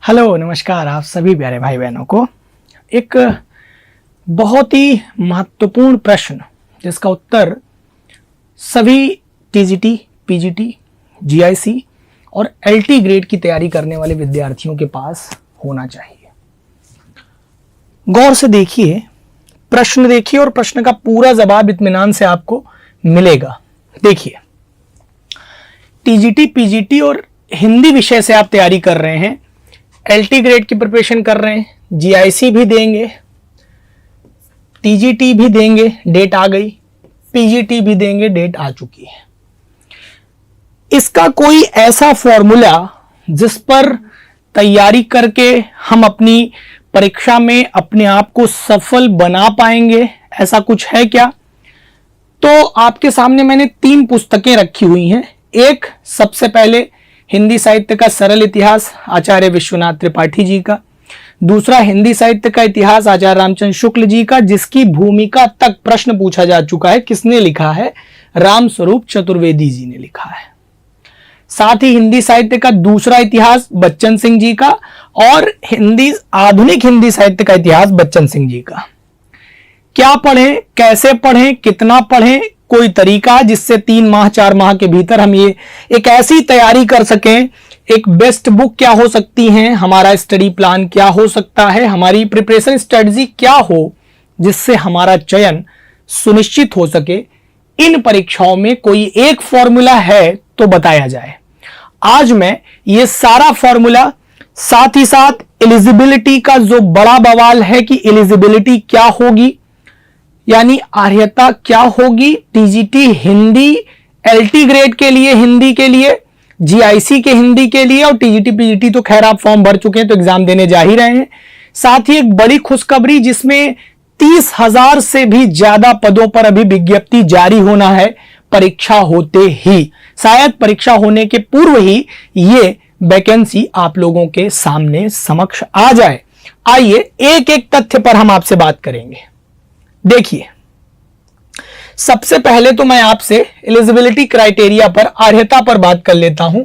Hello नमस्कार आप सभी प्यारे भाई बहनों को। एक बहुत ही महत्वपूर्ण प्रश्न जिसका उत्तर सभी टीजीटी, पीजीटी, जीआईसी और एलटी ग्रेड की तैयारी करने वाले विद्यार्थियों के पास होना चाहिए। गौर से देखिए, प्रश्न देखिए और प्रश्न का पूरा जवाब इत्मीनान से आपको मिलेगा। देखिए, टीजीटी, पीजीटी और हिंदी विषय से आप तैयारी कर रहे हैं, एलटी ग्रेड की प्रिपरेशन कर रहे हैं, जीआईसी भी देंगे, टीजीटी भी देंगे, डेट आ गई, पीजीटी भी देंगे, डेट आ चुकी है। इसका कोई ऐसा फॉर्मूला जिस पर तैयारी करके हम अपनी परीक्षा में अपने आप को सफल बना पाएंगे, ऐसा कुछ है क्या? तो आपके सामने मैंने 3 पुस्तकें रखी हुई हैं। एक, सबसे पहले हिंदी साहित्य का सरल इतिहास आचार्य विश्वनाथ त्रिपाठी जी का। दूसरा, हिंदी साहित्य का इतिहास आचार्य रामचंद्र शुक्ल जी का, जिसकी भूमिका तक प्रश्न पूछा जा चुका है। किसने लिखा है? रामस्वरूप चतुर्वेदी जी ने लिखा है। साथ ही हिंदी साहित्य का दूसरा इतिहास बच्चन सिंह जी का और आधुनिक हिंदी साहित्य का इतिहास बच्चन सिंह जी का। क्या पढ़ें, कैसे पढ़ें, कितना पढ़ें, कोई तरीका जिससे 3 माह 4 माह के भीतर हम ये एक ऐसी तैयारी कर सकें। एक बेस्ट बुक क्या हो सकती है, हमारा स्टडी प्लान क्या हो सकता है, हमारी प्रिपरेशन स्ट्रेटजी क्या हो जिससे हमारा चयन सुनिश्चित हो सके। इन परीक्षाओं में कोई एक फॉर्मूला है तो बताया जाए। आज मैं ये सारा फॉर्मूला, साथ ही साथ एलिजिबिलिटी का जो बड़ा बवाल है कि एलिजिबिलिटी क्या होगी, यानी अर्हता क्या होगी टीजीटी हिंदी, एलटी ग्रेड के लिए हिंदी के लिए, जीआईसी के हिंदी के लिए, और टीजीटी पीजीटी तो खैर आप फॉर्म भर चुके हैं तो एग्जाम देने जा ही रहे हैं। साथ ही एक बड़ी खुशखबरी जिसमें 30,000 से भी ज्यादा पदों पर अभी विज्ञप्ति जारी होना है परीक्षा होते ही। शायद परीक्षा होने के पूर्व ही ये वैकेंसी आप लोगों के सामने समक्ष आ जाए। आइए एक एक तथ्य पर हम आपसे बात करेंगे। देखिए, सबसे पहले तो मैं आपसे एलिजिबिलिटी क्राइटेरिया पर, अर्हता पर बात कर लेता हूं।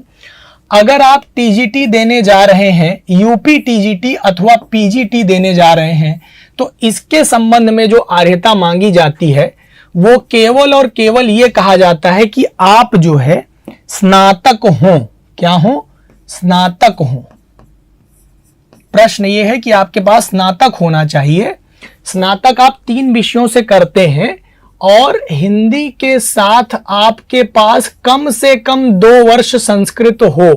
अगर आप टीजीटी देने जा रहे हैं, यूपी टीजीटी अथवा पीजीटी देने जा रहे हैं, तो इसके संबंध में जो अर्हता मांगी जाती है वो केवल और केवल ये कहा जाता है कि आप जो है स्नातक हों। क्या हो? स्नातक हों। प्रश्न ये है कि आपके पास स्नातक होना चाहिए। स्नातक आप 3 विषयों से करते हैं और हिंदी के साथ आपके पास कम से कम 2 वर्ष संस्कृत हो।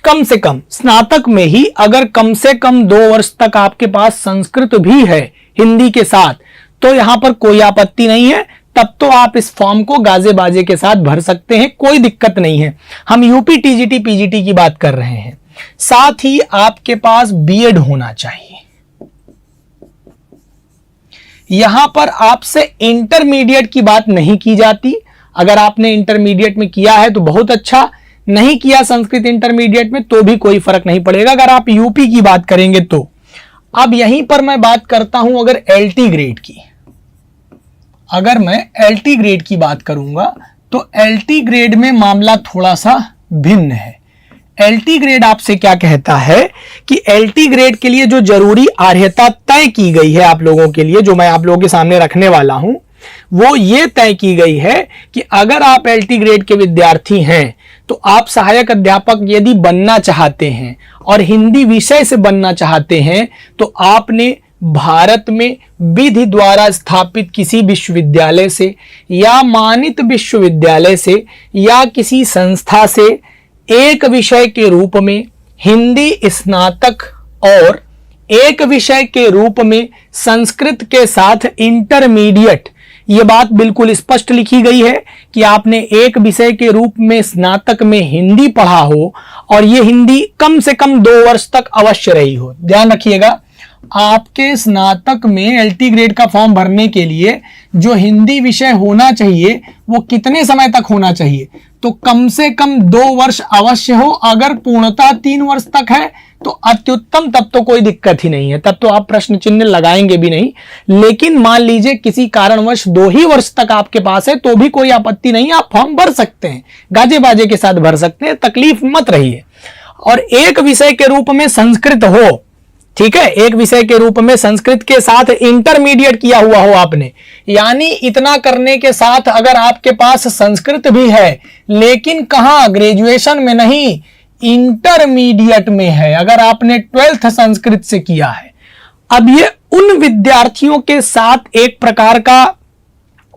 कम से कम स्नातक में ही अगर कम से कम 2 वर्ष तक आपके पास संस्कृत भी है हिंदी के साथ, तो यहां पर कोई आपत्ति नहीं है। तब तो आप इस फॉर्म को गाजे बाजे के साथ भर सकते हैं, कोई दिक्कत नहीं है। हम यूपी टीजीटी पीजीटी की बात कर रहे हैं। साथ ही आपके पास बीएड होना चाहिए। यहां पर आपसे इंटरमीडिएट की बात नहीं की जाती। अगर आपने इंटरमीडिएट में किया है तो बहुत अच्छा, नहीं किया संस्कृत इंटरमीडिएट में तो भी कोई फर्क नहीं पड़ेगा अगर आप यूपी की बात करेंगे तो। अब यहीं पर मैं बात करता हूं अगर एलटी ग्रेड की। अगर मैं एलटी ग्रेड की बात करूंगा तो एलटी ग्रेड में मामला थोड़ा सा भिन्न है। एलटी ग्रेड आपसे क्या कहता है कि एलटी ग्रेड के लिए जो जरूरी अर्हता तय की गई है आप लोगों के लिए, जो मैं आप लोगों के सामने रखने वाला हूं, वो ये तय की गई है कि अगर आप एलटी ग्रेड के विद्यार्थी हैं तो आप सहायक अध्यापक यदि बनना चाहते हैं और हिंदी विषय से बनना चाहते हैं तो आपने भारत में विधि द्वारा स्थापित किसी विश्वविद्यालय से या मानित विश्वविद्यालय से या किसी संस्था से एक विषय के रूप में हिंदी स्नातक और एक विषय के रूप में संस्कृत के साथ इंटरमीडिएट, यह बात बिल्कुल स्पष्ट लिखी गई है कि आपने एक विषय के रूप में स्नातक में हिंदी पढ़ा हो और यह हिंदी कम से कम 2 वर्ष तक अवश्य रही हो। ध्यान रखिएगा, आपके स्नातक में एलटी ग्रेड का फॉर्म भरने के लिए जो हिंदी विषय होना चाहिए वो कितने समय तक होना चाहिए? तो कम से कम 2 वर्ष अवश्य हो। अगर पूर्णतः 3 वर्ष तक है तो अत्युत्तम, तब तो कोई दिक्कत ही नहीं है, तब तो आप प्रश्न चिन्ह लगाएंगे भी नहीं। लेकिन मान लीजिए किसी कारणवश 2 ही वर्ष तक आपके पास है तो भी कोई आपत्ति नहीं, आप फॉर्म भर सकते हैं, गाजे बाजे के साथ भर सकते हैं, तकलीफ मत रहिए। और एक विषय के रूप में संस्कृत हो, ठीक है, एक विषय के रूप में संस्कृत के साथ इंटरमीडिएट किया हुआ हो आपने, यानी इतना करने के साथ अगर आपके पास संस्कृत भी है लेकिन कहां, ग्रेजुएशन में नहीं, इंटरमीडिएट में है, अगर आपने 12th संस्कृत से किया है। अब ये उन विद्यार्थियों के साथ एक प्रकार का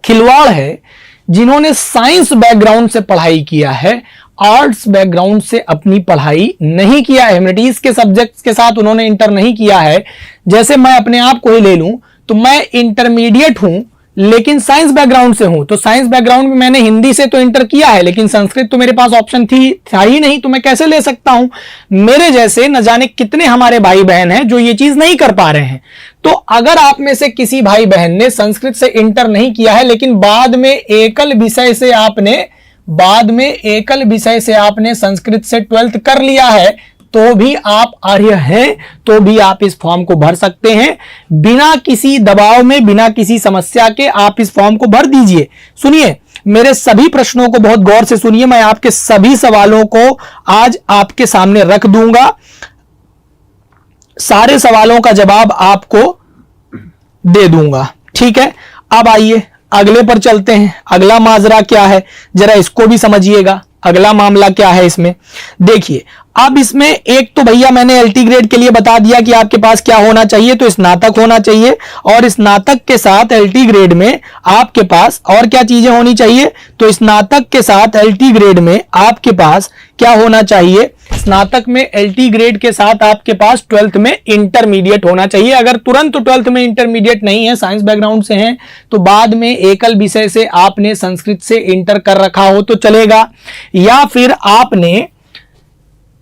खिलवाड़ है जिन्होंने साइंस बैकग्राउंड से पढ़ाई किया है, आर्ट्स बैकग्राउंड से अपनी पढ़ाई नहीं किया है, ह्यूमैनिटीज के सब्जेक्ट्स के साथ उन्होंने इंटर नहीं किया है। जैसे मैं अपने आप को ही ले लूं तो मैं इंटरमीडिएट हूं लेकिन साइंस बैकग्राउंड से हूं, तो साइंस बैकग्राउंड में मैंने हिंदी से तो इंटर किया है लेकिन संस्कृत तो मेरे पास ऑप्शन था ही नहीं, तो मैं कैसे ले सकता हूं? मेरे जैसे न जाने कितने हमारे भाई बहन हैं जो ये चीज नहीं कर पा रहे हैं। तो अगर आप में से किसी भाई बहन ने संस्कृत से इंटर नहीं किया है लेकिन बाद में एकल विषय से आपने संस्कृत से 12th कर लिया है तो भी आप आर्य हैं, तो भी आप इस फॉर्म को भर सकते हैं बिना किसी दबाव में, बिना किसी समस्या के। आप इस फॉर्म को भर दीजिए। सुनिए, मेरे सभी प्रश्नों को बहुत गौर से सुनिए, मैं आपके सभी सवालों को आज आपके सामने रख दूंगा, सारे सवालों का जवाब आपको दे दूंगा, ठीक है। अब आइए अगले पर चलते हैं। अगला माजरा क्या है जरा इसको भी समझिएगा, अगला मामला क्या है इसमें। देखिए, अब इसमें एक तो भैया मैंने एलटी ग्रेड के लिए बता दिया कि आपके पास क्या होना चाहिए, तो स्नातक होना चाहिए, और स्नातक के साथ एलटी ग्रेड में आपके पास और क्या चीजें होनी चाहिए, तो स्नातक के साथ एलटी ग्रेड में आपके पास क्या होना चाहिए, स्नातक में एलटी ग्रेड के साथ आपके पास 12th में इंटरमीडिएट होना चाहिए। अगर तुरंत 12th में इंटरमीडिएट नहीं है, साइंस बैकग्राउंड से हैं, तो बाद में एकल विषय से आपने संस्कृत से इंटर कर रखा हो तो चलेगा, या फिर आपने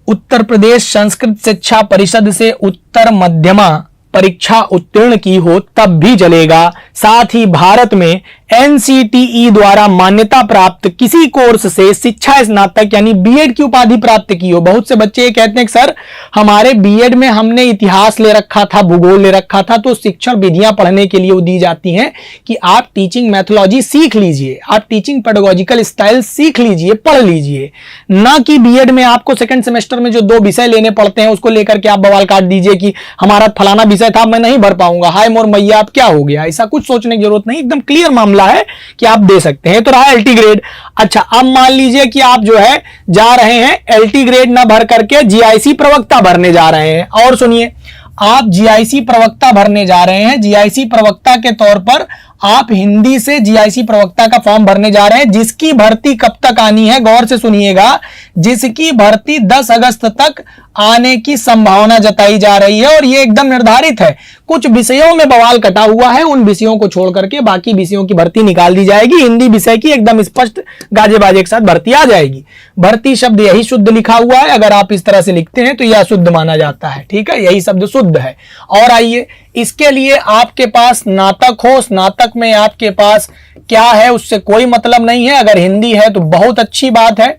उत्तर प्रदेश संस्कृत शिक्षा परिषद से उत्तर मध्यमा परीक्षा उत्तीर्ण की हो तब भी चलेगा। साथ ही भारत में एनसीटीई द्वारा मान्यता प्राप्त किसी कोर्स से शिक्षा स्नातक यानी बीएड की उपाधि प्राप्त की हो। बहुत से बच्चे ये कहते हैं कि सर हमारे बीएड में हमने इतिहास ले रखा था, भूगोल ले रखा था, तो शिक्षण विधियां पढ़ने के लिए वो दी जाती हैं कि आप टीचिंग मैथोलॉजी सीख लीजिए, आप टीचिंग पेडागोजिकल स्टाइल सीख लीजिए, पढ़ लीजिए, ना कि बीएड में आपको सेकंड सेमेस्टर में जो 2 विषय लेने पड़ते हैं उसको लेकर के आप बवाल काट दीजिए कि हमारा फलाना विषय था मैं नहीं भर पाऊंगा, हाय मोर मैया अब क्या हो गया। ऐसा कुछ सोचने की जरूरत नहीं, एकदम क्लियर मामला है कि आप दे सकते हैं। तो रहा एलटी ग्रेड। अच्छा, अब मान लीजिए कि आप जो है जा रहे हैं एलटी ग्रेड ना भर करके जीआईसी प्रवक्ता भरने जा रहे हैं, और सुनिए आप जीआईसी प्रवक्ता भरने जा रहे हैं, जीआईसी प्रवक्ता के तौर पर आप हिंदी से जीआईसी प्रवक्ता का फॉर्म भरने जा रहे हैं, जिसकी भर्ती कब तक आनी है, गौर से सुनिएगा, जिसकी भर्ती 10 अगस्त तक आने की संभावना जताई जा रही है, और यह एकदम निर्धारित है। कुछ विषयों में बवाल कटा हुआ है, उन विषयों को छोड़ करके बाकी विषयों की भर्ती निकाल दी जाएगी। हिंदी विषय की एकदम स्पष्ट गाजे बाजे के साथ भर्ती आ जाएगी। भर्ती शब्द यही शुद्ध लिखा हुआ है, अगर आप इस तरह से लिखते हैं तो यह शुद्ध माना जाता है, ठीक है, यही शब्द शुद्ध है। और आइए, इसके लिए आपके पास स्नातक हो, स्नातक में आपके पास क्या है उससे कोई मतलब नहीं है, अगर हिंदी है तो बहुत अच्छी बात है,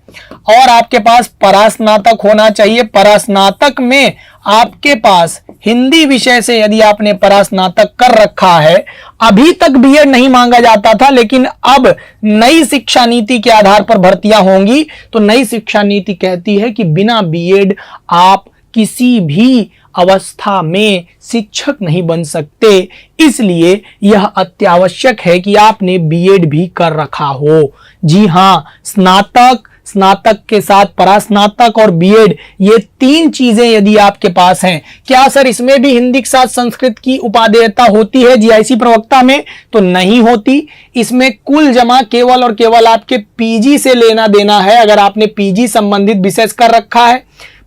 और आपके पास परास्नातक होना चाहिए। परास्नातक में आपके पास हिंदी विषय से यदि आपने परास्नातक कर रखा है, अभी तक बीएड नहीं मांगा जाता था, लेकिन अब नई शिक्षा नीति के आधार पर भर्तियां होंगी, तो नई शिक्षा नीति कहती है कि बिना बीएड आप किसी भी अवस्था में शिक्षक नहीं बन सकते, इसलिए यह अत्यावश्यक है कि आपने बीएड भी कर रखा हो। जी हां, स्नातक, स्नातक के साथ परास्नातक और बीएड, ये 3 चीजें यदि आपके पास हैं। क्या सर इसमें भी हिंदी के साथ संस्कृत की उपादेयता होती है जीआईसी प्रवक्ता में? तो नहीं होती। इसमें कुल जमा केवल और केवल आपके पीजी से लेना देना है। अगर आपने पीजी संबंधित विषय कर रखा है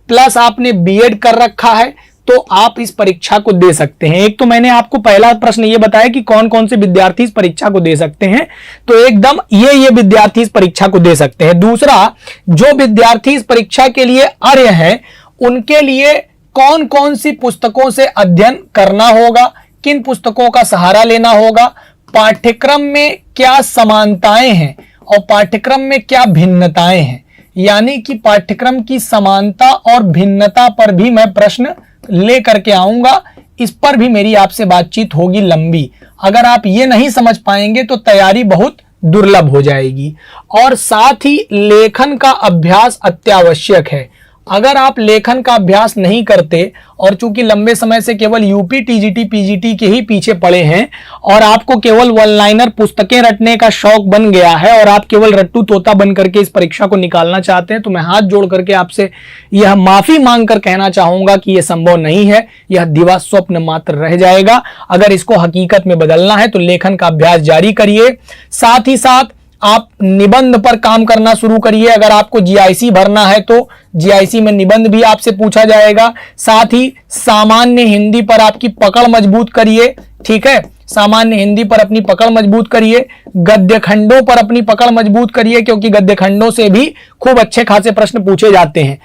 प्लस आपने बीएड कर रखा है तो आप इस परीक्षा को दे सकते हैं। एक तो मैंने आपको पहला प्रश्न ये बताया कि कौन कौन से विद्यार्थी इस परीक्षा को दे सकते हैं, तो एकदम ये विद्यार्थी इस परीक्षा को दे सकते हैं। दूसरा, जो विद्यार्थी इस परीक्षा के लिए अर्ह हैं उनके लिए कौन कौन सी पुस्तकों से अध्ययन करना होगा, किन पुस्तकों का सहारा लेना होगा, पाठ्यक्रम में क्या समानताएं हैं और पाठ्यक्रम में क्या भिन्नताएं हैं। यानी कि पाठ्यक्रम की समानता और भिन्नता पर भी मैं प्रश्न लेकर के आऊंगा, इस पर भी मेरी आपसे बातचीत होगी लंबी। अगर आप ये नहीं समझ पाएंगे तो तैयारी बहुत दुर्लभ हो जाएगी। और साथ ही लेखन का अभ्यास अत्यावश्यक है। अगर आप लेखन का अभ्यास नहीं करते और चूंकि लंबे समय से केवल यूपी, टीजीटी, पीजीटी के ही पीछे पड़े हैं और आपको केवल वन लाइनर पुस्तकें रटने का शौक बन गया है और आप केवल रट्टू तोता बन करके इस परीक्षा को निकालना चाहते हैं, तो मैं हाथ जोड़ करके आपसे यह माफी मांगकर कहना चाहूंगा कि यह संभव नहीं है। यह दिवा स्वप्न मात्र रह जाएगा। अगर इसको हकीकत में बदलना है तो लेखन का अभ्यास जारी करिए। साथ ही साथ आप निबंध पर काम करना शुरू करिए। अगर आपको जीआईसी भरना है तो जीआईसी में निबंध भी आपसे पूछा जाएगा। साथ ही सामान्य हिंदी पर आपकी पकड़ मजबूत करिए। ठीक है, सामान्य हिंदी पर अपनी पकड़ मजबूत करिए। गद्य खंडों पर अपनी पकड़ मजबूत करिए, क्योंकि गद्य खंडों से भी खूब अच्छे खासे प्रश्न पूछे जाते हैं।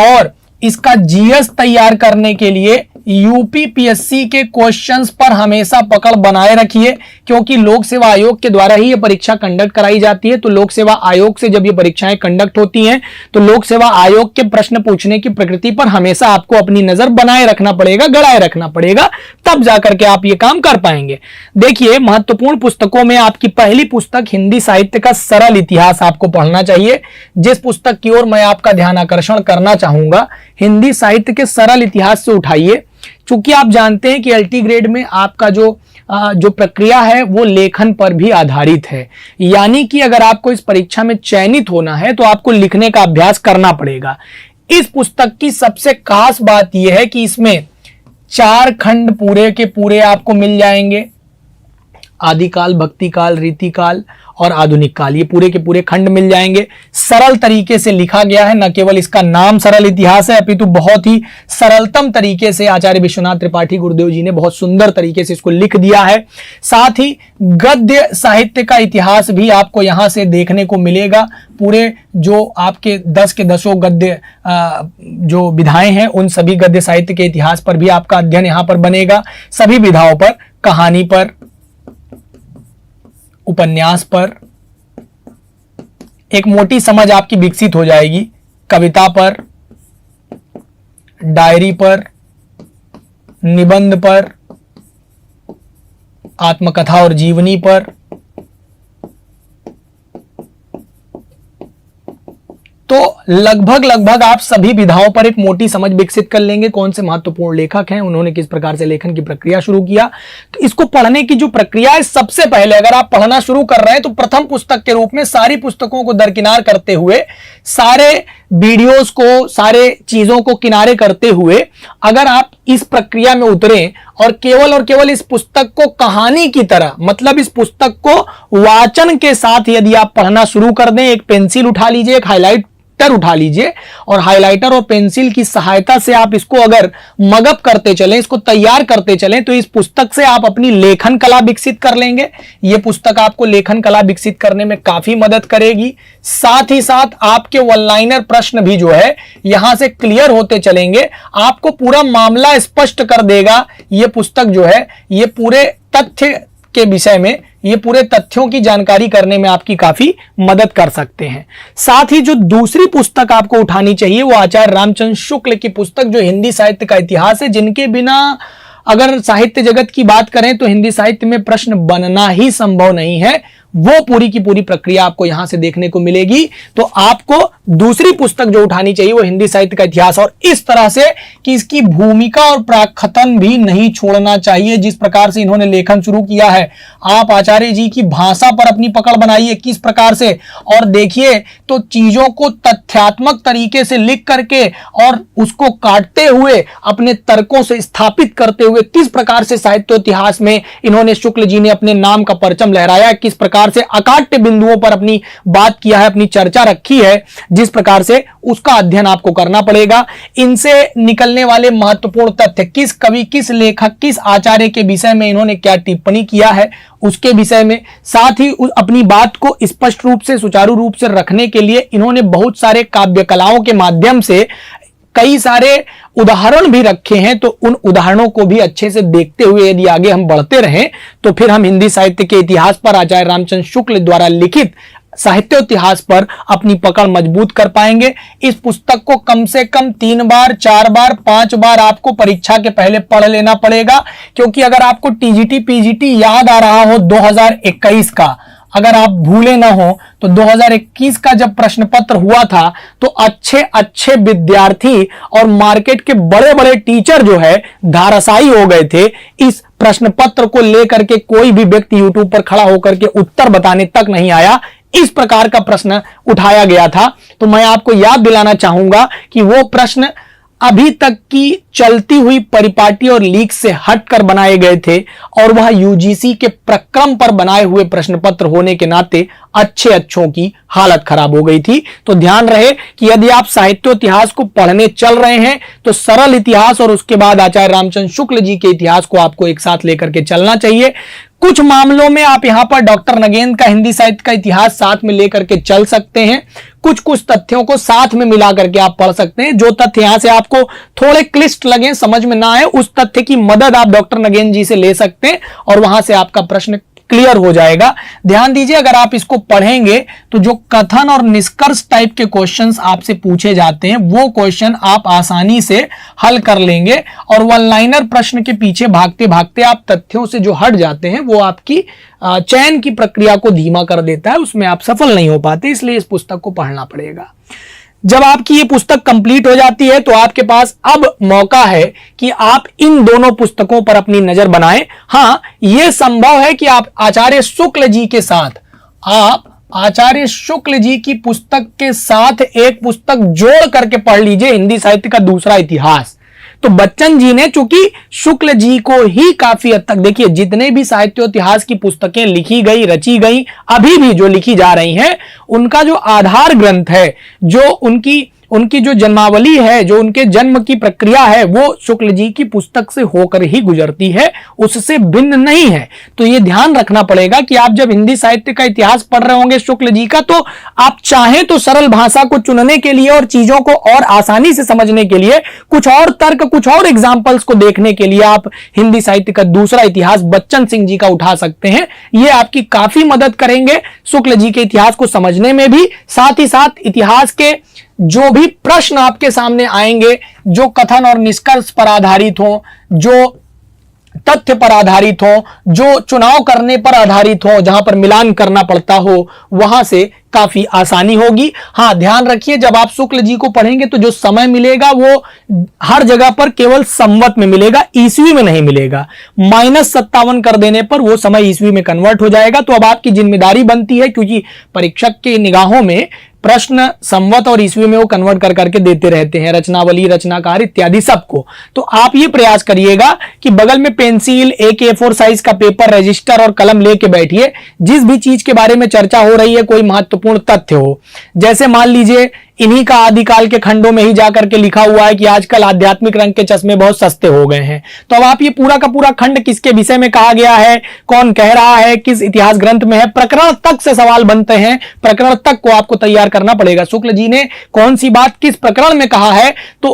और इसका जीएस तैयार करने के लिए यूपीपीएससी के क्वेश्चंस पर हमेशा पकड़ बनाए रखिए, क्योंकि लोक सेवा आयोग के द्वारा ही यह परीक्षा कंडक्ट कराई जाती है। तो लोक सेवा आयोग से जब ये परीक्षाएं कंडक्ट होती हैं तो लोक सेवा आयोग के प्रश्न पूछने की प्रकृति पर हमेशा आपको अपनी नजर बनाए रखना पड़ेगा, गड़ाए रखना पड़ेगा, तब जाकर के आप ये काम कर पाएंगे। देखिए, महत्वपूर्ण पुस्तकों में आपकी पहली पुस्तक हिंदी साहित्य का सरल इतिहास आपको पढ़ना चाहिए। जिस पुस्तक की ओर मैं आपका ध्यान आकर्षण करना चाहूंगा, हिंदी साहित्य के सरल इतिहास से उठाइए। चूंकि आप जानते हैं कि एलटी ग्रेड में आपका जो प्रक्रिया है वो लेखन पर भी आधारित है। यानी कि अगर आपको इस परीक्षा में चयनित होना है तो आपको लिखने का अभ्यास करना पड़ेगा। इस पुस्तक की सबसे खास बात यह है कि इसमें 4 खंड पूरे के पूरे आपको मिल जाएंगे। आदिकाल, भक्तिकाल, रीतिकाल और आधुनिक काल, ये पूरे के पूरे खंड मिल जाएंगे। सरल तरीके से लिखा गया है। न केवल इसका नाम सरल इतिहास है, अपितु बहुत ही सरलतम तरीके से आचार्य विश्वनाथ त्रिपाठी गुरुदेव जी ने बहुत सुंदर तरीके से इसको लिख दिया है। साथ ही गद्य साहित्य का इतिहास भी आपको यहां से देखने को मिलेगा। पूरे जो आपके 10 के 10 गद्य जो विधाएं हैं, उन सभी गद्य साहित्य के इतिहास पर भी आपका अध्ययन यहां पर बनेगा। सभी विधाओं पर, कहानी पर, उपन्यास पर एक मोटी समझ आपकी विकसित हो जाएगी। कविता पर, डायरी पर, निबंध पर, आत्मकथा और जीवनी पर, तो लगभग आप सभी विधाओं पर एक मोटी समझ विकसित कर लेंगे। कौन से महत्वपूर्ण लेखक हैं, उन्होंने किस प्रकार से लेखन की प्रक्रिया शुरू किया। तो इसको पढ़ने की जो प्रक्रिया है, सबसे पहले अगर आप पढ़ना शुरू कर रहे हैं तो प्रथम पुस्तक के रूप में सारी पुस्तकों को दरकिनार करते हुए, सारे वीडियोस को, सारे चीजों को किनारे करते हुए अगर आप इस प्रक्रिया में उतरें और केवल इस पुस्तक को कहानी की तरह, मतलब इस पुस्तक को वाचन के साथ यदि आप पढ़ना शुरू कर दें, एक पेंसिल उठा लीजिए, एक हाईलाइटर उठा लीजिए और हाइलाइटर और पेंसिल की सहायता से आप इसको अगर मगअप करते चलें, इसको तैयार करते चलें, तो इस पुस्तक से आप अपनी लेखन कला विकसित कर लेंगे। यह पुस्तक आपको लेखन कला विकसित करने में काफी मदद करेगी। साथ ही साथ आपके वन लाइनर प्रश्न भी जो है यहां से क्लियर होते चलेंगे। आपको पूरा मामला स्पष्ट कर देगा। यह पुस्तक जो है ये पूरे तथ्य के विषय में, ये पूरे तथ्यों की जानकारी करने में आपकी काफी मदद कर सकते हैं। साथ ही जो दूसरी पुस्तक आपको उठानी चाहिए वो आचार्य रामचंद्र शुक्ल की पुस्तक, जो हिंदी साहित्य का इतिहास है, जिनके बिना अगर साहित्य जगत की बात करें तो हिंदी साहित्य में प्रश्न बनना ही संभव नहीं है। वो पूरी की पूरी प्रक्रिया आपको यहां से देखने को मिलेगी। तो आपको दूसरी पुस्तक जो उठानी चाहिए वो हिंदी साहित्य का इतिहास, और इस तरह से कि इसकी भूमिका और प्राकथन भी नहीं छोड़ना चाहिए। जिस प्रकार से इन्होंने लेखन शुरू किया है, आप आचार्य जी की भाषा पर अपनी पकड़ बनाइए किस प्रकार से, और देखिए तो चीजों को तथ्यात्मक तरीके से लिख करके और उसको काटते हुए, अपने तर्कों से स्थापित करते हुए किस प्रकार से साहित्य इतिहास में इन्होंने, शुक्ल जी ने अपने नाम का परचम लहराया, किस प्रकार से अकाट्य बिंदुओं पर अपनी बात किया है, अपनी चर्चा रखी है, जिस प्रकार से उसका अध्ययन आपको करना पड़ेगा। इनसे निकलने वाले महत्वपूर्ण तथ्य, किस कवि, किस लेखक, किस आचार्य के विषय में इन्होंने क्या टिप्पणी किया है उसके विषय में, साथ ही अपनी बात को स्पष्ट रूप से, सुचारू रूप से रखने के लिए इन्होंने बहुत सारे काव्य कलाओं के माध्यम से कई सारे उदाहरण भी रखे हैं, तो उन उदाहरणों को भी अच्छे से देखते हुए यदि आगे हम बढ़ते रहें तो फिर हम हिंदी साहित्य के इतिहास पर आचार्य रामचंद्र शुक्ल द्वारा लिखित साहित्य इतिहास पर अपनी पकड़ मजबूत कर पाएंगे। इस पुस्तक को कम से कम 3 बार, 4 बार, 5 बार आपको परीक्षा के पहले पढ़ लेना पड़ेगा, क्योंकि अगर आपको टीजीटी पीजीटी याद आ रहा हो 2021 का, अगर आप भूले ना हो तो 2021 का जब प्रश्न पत्र हुआ था तो अच्छे अच्छे विद्यार्थी और मार्केट के बड़े बड़े टीचर जो है धाराशायी हो गए थे। इस प्रश्न पत्र को लेकर के कोई भी व्यक्ति यूट्यूब पर खड़ा होकर के उत्तर बताने तक नहीं आया। इस प्रकार का प्रश्न उठाया गया था। तो मैं आपको याद दिलाना चाहूंगा कि वो प्रश्न अभी तक की चलती हुई परिपाटी और लीक से हटकर बनाए गए थे और वह यूजीसी के प्रक्रम पर बनाए हुए प्रश्न पत्र होने के नाते अच्छों की हालत खराब हो गई थी। तो ध्यान रहे कि यदि आप साहित्य इतिहास को पढ़ने चल रहे हैं तो सरल इतिहास और उसके बाद आचार्य रामचंद्र शुक्ल जी के इतिहास को आपको एक साथ लेकर के चलना चाहिए। कुछ मामलों में आप यहां पर डॉक्टर नगेंद्र का हिंदी साहित्य का इतिहास साथ में लेकर के चल सकते हैं। कुछ तथ्यों को साथ में मिला करके आप पढ़ सकते हैं। जो तथ्य यहां से आपको थोड़े क्लिष्ट लगे, समझ में ना आए, उस तथ्य की मदद आप डॉक्टर नगेंद्र जी से ले सकते हैं और वहां से आपका प्रश्न क्लियर हो जाएगा। ध्यान दीजिए, अगर आप इसको पढ़ेंगे तो जो कथन और निष्कर्ष टाइप के क्वेश्चंस आपसे पूछे जाते हैं वो क्वेश्चन आप आसानी से हल कर लेंगे और वन लाइनर प्रश्न के पीछे भागते भागते आप तथ्यों से जो हट जाते हैं वो आपकी चयन की प्रक्रिया को धीमा कर देता है, उसमें आप सफल नहीं हो पाते। इसलिए इस पुस्तक को पढ़ना पड़ेगा। जब आपकी ये पुस्तक कंप्लीट हो जाती है तो आपके पास अब मौका है कि आप इन दोनों पुस्तकों पर अपनी नजर बनाएं। हां, यह संभव है कि आप आचार्य शुक्ल जी के साथ, आप आचार्य शुक्ल जी की पुस्तक के साथ एक पुस्तक जोड़ करके पढ़ लीजिए, हिंदी साहित्य का दूसरा इतिहास। तो बच्चन जी ने चूंकि शुक्ल जी को ही काफी हद तक, देखिए जितने भी साहित्य इतिहास की पुस्तकें लिखी गई, रची गई, अभी भी जो लिखी जा रही हैं, उनका जो आधार ग्रंथ है, जो उनकी जो जन्मावली है, जो उनके जन्म की प्रक्रिया है, वो शुक्ल जी की पुस्तक से होकर ही गुजरती है, उससे भिन्न नहीं है। तो ये ध्यान रखना पड़ेगा कि आप जब हिंदी साहित्य का इतिहास पढ़ रहे होंगे शुक्ल जी का, तो आप चाहें तो सरल भाषा को चुनने के लिए और चीजों को और आसानी से समझने के लिए कुछ और तर्क, कुछ और एग्जाम्पल्स को देखने के लिए आप हिंदी साहित्य का दूसरा इतिहास बच्चन सिंह जी का उठा सकते हैं। ये आपकी काफी मदद करेंगे शुक्ल जी के इतिहास को समझने में भी, साथ ही साथ इतिहास के जो भी प्रश्न आपके सामने आएंगे, जो कथन और निष्कर्ष पर आधारित हो, जो तथ्य पर आधारित हो, जो चुनाव करने पर आधारित हो, जहां पर मिलान करना पड़ता हो, वहां से काफी आसानी होगी। हां, ध्यान रखिए, जब आप शुक्ल जी को पढ़ेंगे तो जो समय मिलेगा वो हर जगह पर केवल संवत में मिलेगा, ईस्वी में नहीं मिलेगा। -57 कर देने पर वो समय ईस्वी में कन्वर्ट हो जाएगा। तो अब आपकी जिम्मेदारी बनती है, क्योंकि परीक्षक के निगाहों में प्रश्न संवत और ईस्वी में वो कन्वर्ट कर करके देते रहते हैं, रचनावली, रचनाकार इत्यादि सबको। तो आप ये प्रयास करिएगा कि बगल में पेंसिल, एक A4 साइज का पेपर, रजिस्टर और कलम लेके बैठिए। जिस भी चीज के बारे में चर्चा हो रही है, कोई महत्वपूर्ण तथ्य हो, जैसे मान लीजिए इन्हीं का आदिकाल के खंडों में ही जाकर के लिखा हुआ है कि आजकल आध्यात्मिक रंग के चश्मे बहुत सस्ते हो गए हैं। तो अब आप ये पूरा का पूरा खंड किसके विषय में कहा गया है, कौन कह रहा है, किस इतिहास ग्रंथ में है, प्रकरण तक से सवाल बनते हैं। प्रकरण तक को आपको तैयार करना पड़ेगा। शुक्ल जी ने कौन सी बात किस प्रकरण में कहा है, तो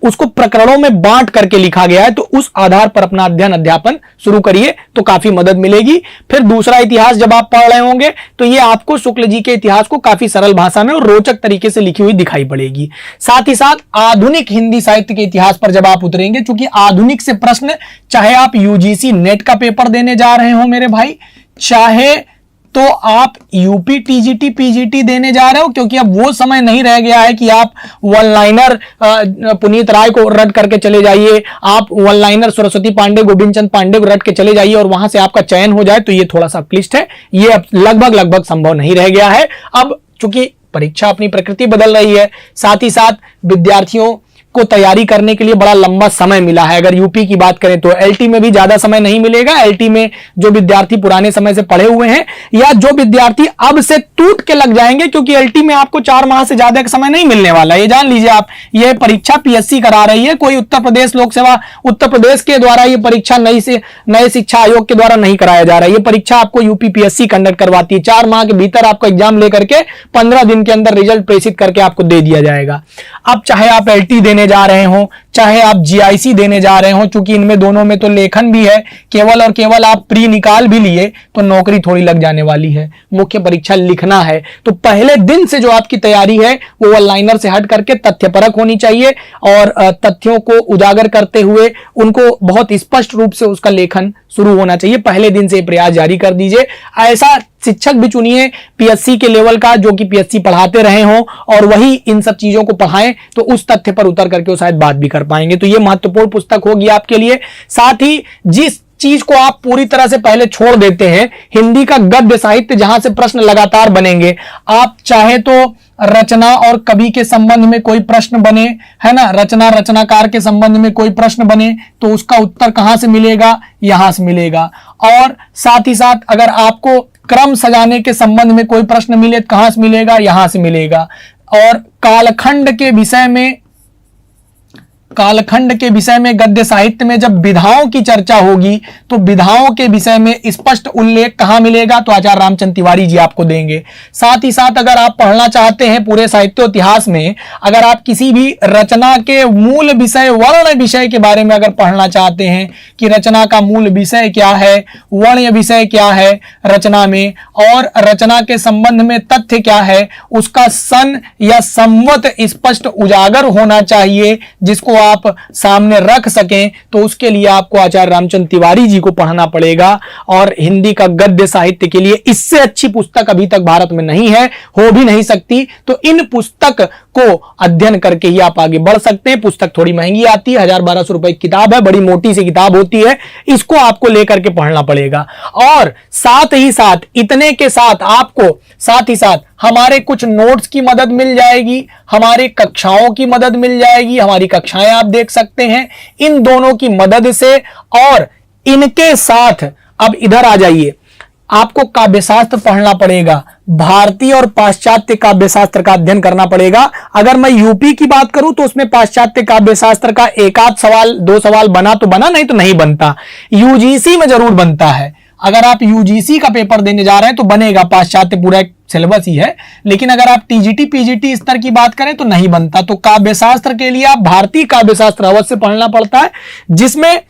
उसको प्रकरणों में बांट करके लिखा गया है। तो उस आधार पर अपना अध्ययन अध्यापन शुरू करिए तो काफी मदद मिलेगी। फिर दूसरा इतिहास जब आप पढ़ रहे होंगे तो ये आपको शुक्ल जी के इतिहास को काफी सरल भाषा में और रोचक तरीके से लिखी हुई दिखाई पड़ेगी। साथ ही साथ आधुनिक हिंदी साहित्य के इतिहास पर जब आप उतरेंगे, क्योंकि आधुनिक से प्रश्न, चाहे आप यूजीसी नेट का पेपर देने जा रहे हो मेरे भाई, चाहे तो आप यूपी टीजीटी पीजीटी देने जा रहे हो, क्योंकि अब वो समय नहीं रह गया है कि आप वन लाइनर पुनीत राय को रट करके चले जाइए, आप वन लाइनर सरस्वती पांडे, गोविंद चंद पांडे को रट के चले जाइए और वहां से आपका चयन हो जाए। तो ये थोड़ा सा क्लिष्ट है, ये अब लगभग संभव नहीं रह गया है। अब चूंकि परीक्षा अपनी प्रकृति बदल रही है, साथ ही साथ विद्यार्थियों को तैयारी करने के लिए बड़ा लंबा समय मिला है। अगर यूपी की बात करें तो एलटी में भी ज्यादा समय नहीं मिलेगा। एलटी में जो विद्यार्थी पुराने समय से पढ़े हुए हैं या जो विद्यार्थी अब से टूट के लग जाएंगे, क्योंकि एलटी में आपको 4 माह से ज्यादा का समय नहीं मिलने वाला, ये जान लीजिए आप। ये परीक्षा पीएससी करा रही है, कोई उत्तर प्रदेश लोक सेवा उत्तर प्रदेश के द्वारा ये परीक्षा नए शिक्षा आयोग के द्वारा नहीं कराया जा रहा है। ये परीक्षा आपको यूपी पीएससी कंडक्ट करवाती है। 4 माह के भीतर आपको एग्जाम लेकर के 15 दिन के अंदर रिजल्ट प्रेषित करके आपको दे दिया जाएगा। अब चाहे आप एलटी देने देने जा रहे हो, चाहे आप जीआईसी देने जा रहे हो, चूंकि इनमें दोनों में तो लेखन भी है, केवल और केवल आप प्री निकाल भी लिए तो नौकरी थोड़ी लग जाने वाली है, मुख्य परीक्षा लिखना है। तो पहले दिन से जो आपकी तैयारी है वो वन लाइनर से हट करके तथ्यपरक होनी चाहिए और तथ्यों को उजागर करते हुए उनको बहुत स्पष्ट रूप से उसका लेखन शुरू होना चाहिए। पहले दिन से प्रयास जारी कर दीजिए। ऐसा शिक्षक भी चुनिए पीएससी के लेवल का जो कि पीएससी पढ़ाते रहे हों और वही इन सब चीजों को पढ़ाएं, तो उस तथ्य पर उतर करके वो शायद बात भी कर पाएंगे। तो ये महत्वपूर्ण पुस्तक होगी आपके लिए। साथ ही जिस चीज को आप पूरी तरह से पहले छोड़ देते हैं, हिंदी का गद्य साहित्य जहां से प्रश्न लगातार बनेंगे, आप चाहे तो रचना और कवि के संबंध में कोई प्रश्न बने, है ना, रचना रचनाकार के संबंध में कोई प्रश्न बने तो उसका उत्तर कहां से मिलेगा, यहां से मिलेगा। और साथ ही साथ अगर आपको क्रम सजाने के संबंध में कोई प्रश्न मिले तो कहां से मिलेगा, यहां से मिलेगा। और कालखंड के विषय में गद्य साहित्य में जब विधाओं की चर्चा होगी तो विधाओं के विषय में स्पष्ट उल्लेख कहां मिलेगा, तो आचार्य रामचंद्र तिवारी जी आपको देंगे। साथ ही साथ अगर आप पढ़ना चाहते हैं पूरे साहित्य इतिहास में, अगर आप किसी भी रचना के मूल विषय वर्ण विषय के बारे में अगर पढ़ना चाहते हैं कि रचना का मूल विषय क्या है, वर्ण विषय क्या है रचना में, और रचना के संबंध में तथ्य क्या है, उसका सन या संवत स्पष्ट उजागर होना चाहिए जिसको आप सामने रख सकें, तो उसके लिए आपको आचार्य रामचंद्र तिवारी जी को पढ़ना पड़ेगा। और हिंदी का गद्य साहित्य के लिए इससे अच्छी पुस्तक अभी तक भारत में नहीं है, हो भी नहीं सकती। तो इन पुस्तक को अध्ययन करके ही आप आगे बढ़ सकते हैं। पुस्तक थोड़ी महंगी आती है, 1000-1200 रुपए की किताब है, बड़ी मोटी सी किताब होती है, इसको आपको लेकर के पढ़ना पड़ेगा। और साथ ही साथ इतने के साथ आपको साथ ही साथ हमारे कुछ नोट्स की मदद मिल जाएगी, हमारी कक्षाओं की मदद मिल जाएगी, हमारी कक्षाएं आप देख सकते हैं। इन दोनों की मदद से और इनके साथ अब इधर आ जाइए, आपको काव्यशास्त्र पढ़ना पड़ेगा, भारतीय और पाश्चात्य काव्यशास्त्र का अध्ययन करना पड़ेगा। अगर मैं यूपी की बात करूं तो उसमें पाश्चात्य काव्यशास्त्र का एक आध सवाल 2 सवाल बना तो बना, नहीं तो नहीं बनता। यूजीसी में जरूर बनता है, अगर आप यूजीसी का पेपर देने जा रहे हैं तो बनेगा, पाश्चात्य पूरा एक सिलेबस ही है। लेकिन अगर आप टीजीटी पीजीटी स्तर की बात करें तो नहीं बनता। तो काव्यशास्त्र के लिए आप भारतीय काव्यशास्त्र अवश्य पढ़ना पड़ता है, जिसमें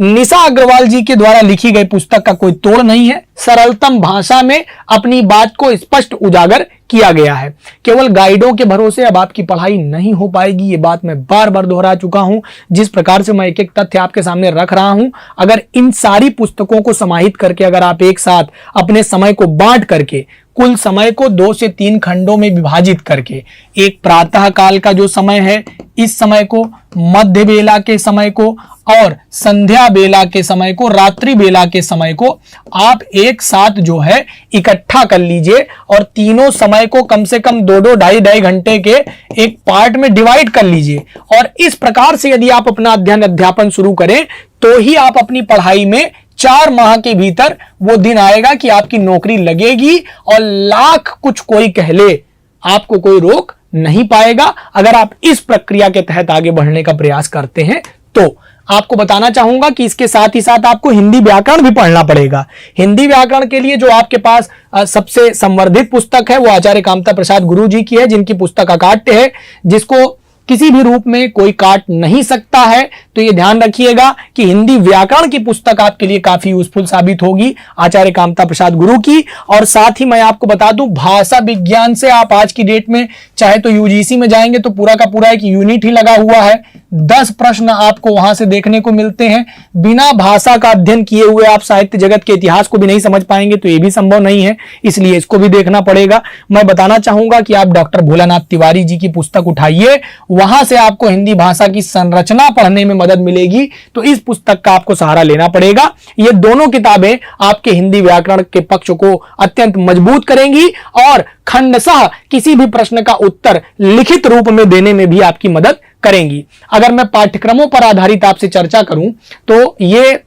निशा अग्रवाल जी के द्वारा लिखी गई पुस्तक का कोई तोड़ नहीं है। सरलतम भाषा में अपनी बात को स्पष्ट उजागर किया गया है। केवल गाइडों के भरोसे अब आपकी पढ़ाई नहीं हो पाएगी, ये बात मैं बार बार दोहरा चुका हूं। जिस प्रकार से मैं एक एक तथ्य आपके सामने रख रहा हूं, अगर इन सारी पुस्तकों को समाहित करके अगर आप एक साथ अपने समय को बांट करके, कुल समय को 2 से 3 खंडों में विभाजित करके, एक प्रातः काल का जो समय है इस समय को, मध्य बेला के समय को और संध्या बेला के समय को, रात्रि बेला के समय को आप एक साथ जो है इकट्ठा कर लीजिए और तीनों समय को कम से कम 2-2 ढाई घंटे के एक पार्ट में डिवाइड कर लीजिए। और इस प्रकार से यदि आप अपना अध्ययन अध्यापन शुरू करें तो ही आप अपनी पढ़ाई में 4 माह के भीतर वो दिन आएगा कि आपकी नौकरी लगेगी और लाख कुछ कोई कह ले, आपको कोई रोक नहीं पाएगा अगर आप इस प्रक्रिया के तहत आगे बढ़ने का प्रयास करते हैं। तो आपको बताना चाहूंगा कि इसके साथ ही साथ आपको हिंदी व्याकरण भी पढ़ना पड़ेगा। हिंदी व्याकरण के लिए जो आपके पास सबसे संवर्धित पुस्तक है वो आचार्य कामता प्रसाद गुरु जी की है, जिनकी पुस्तक अकाट्य है, जिसको किसी भी रूप में कोई काट नहीं सकता है। तो ये ध्यान रखिएगा कि हिंदी व्याकरण की पुस्तक आपके लिए काफी यूजफुल साबित होगी, आचार्य कामता प्रसाद गुरु की। और साथ ही मैं आपको बता दूं, भाषा विज्ञान से आप आज की डेट में चाहे तो यूजीसी में जाएंगे तो पूरा का पूरा एक यूनिट ही लगा हुआ है, 10 प्रश्न आपको वहां से देखने को मिलते हैं। बिना भाषा का अध्ययन किए हुए आप साहित्य जगत के इतिहास को भी नहीं समझ पाएंगे, तो ये भी संभव नहीं है, इसलिए इसको भी देखना पड़ेगा। मैं बताना चाहूंगा कि आप डॉक्टर भोलानाथ तिवारी जी की पुस्तक उठाइए, वहां से आपको हिंदी भाषा की संरचना पढ़ने में मदद मिलेगी। तो इस पुस्तक का आपको सहारा लेना पड़ेगा। ये दोनों किताबें आपके हिंदी व्याकरण के पक्ष को अत्यंत मजबूत करेंगी और खंडशः किसी भी प्रश्न का उत्तर लिखित रूप में देने में भी आपकी मदद करेंगी। अगर मैं पाठ्यक्रमों पर आधारित आपसे चर्चा करूं तो ये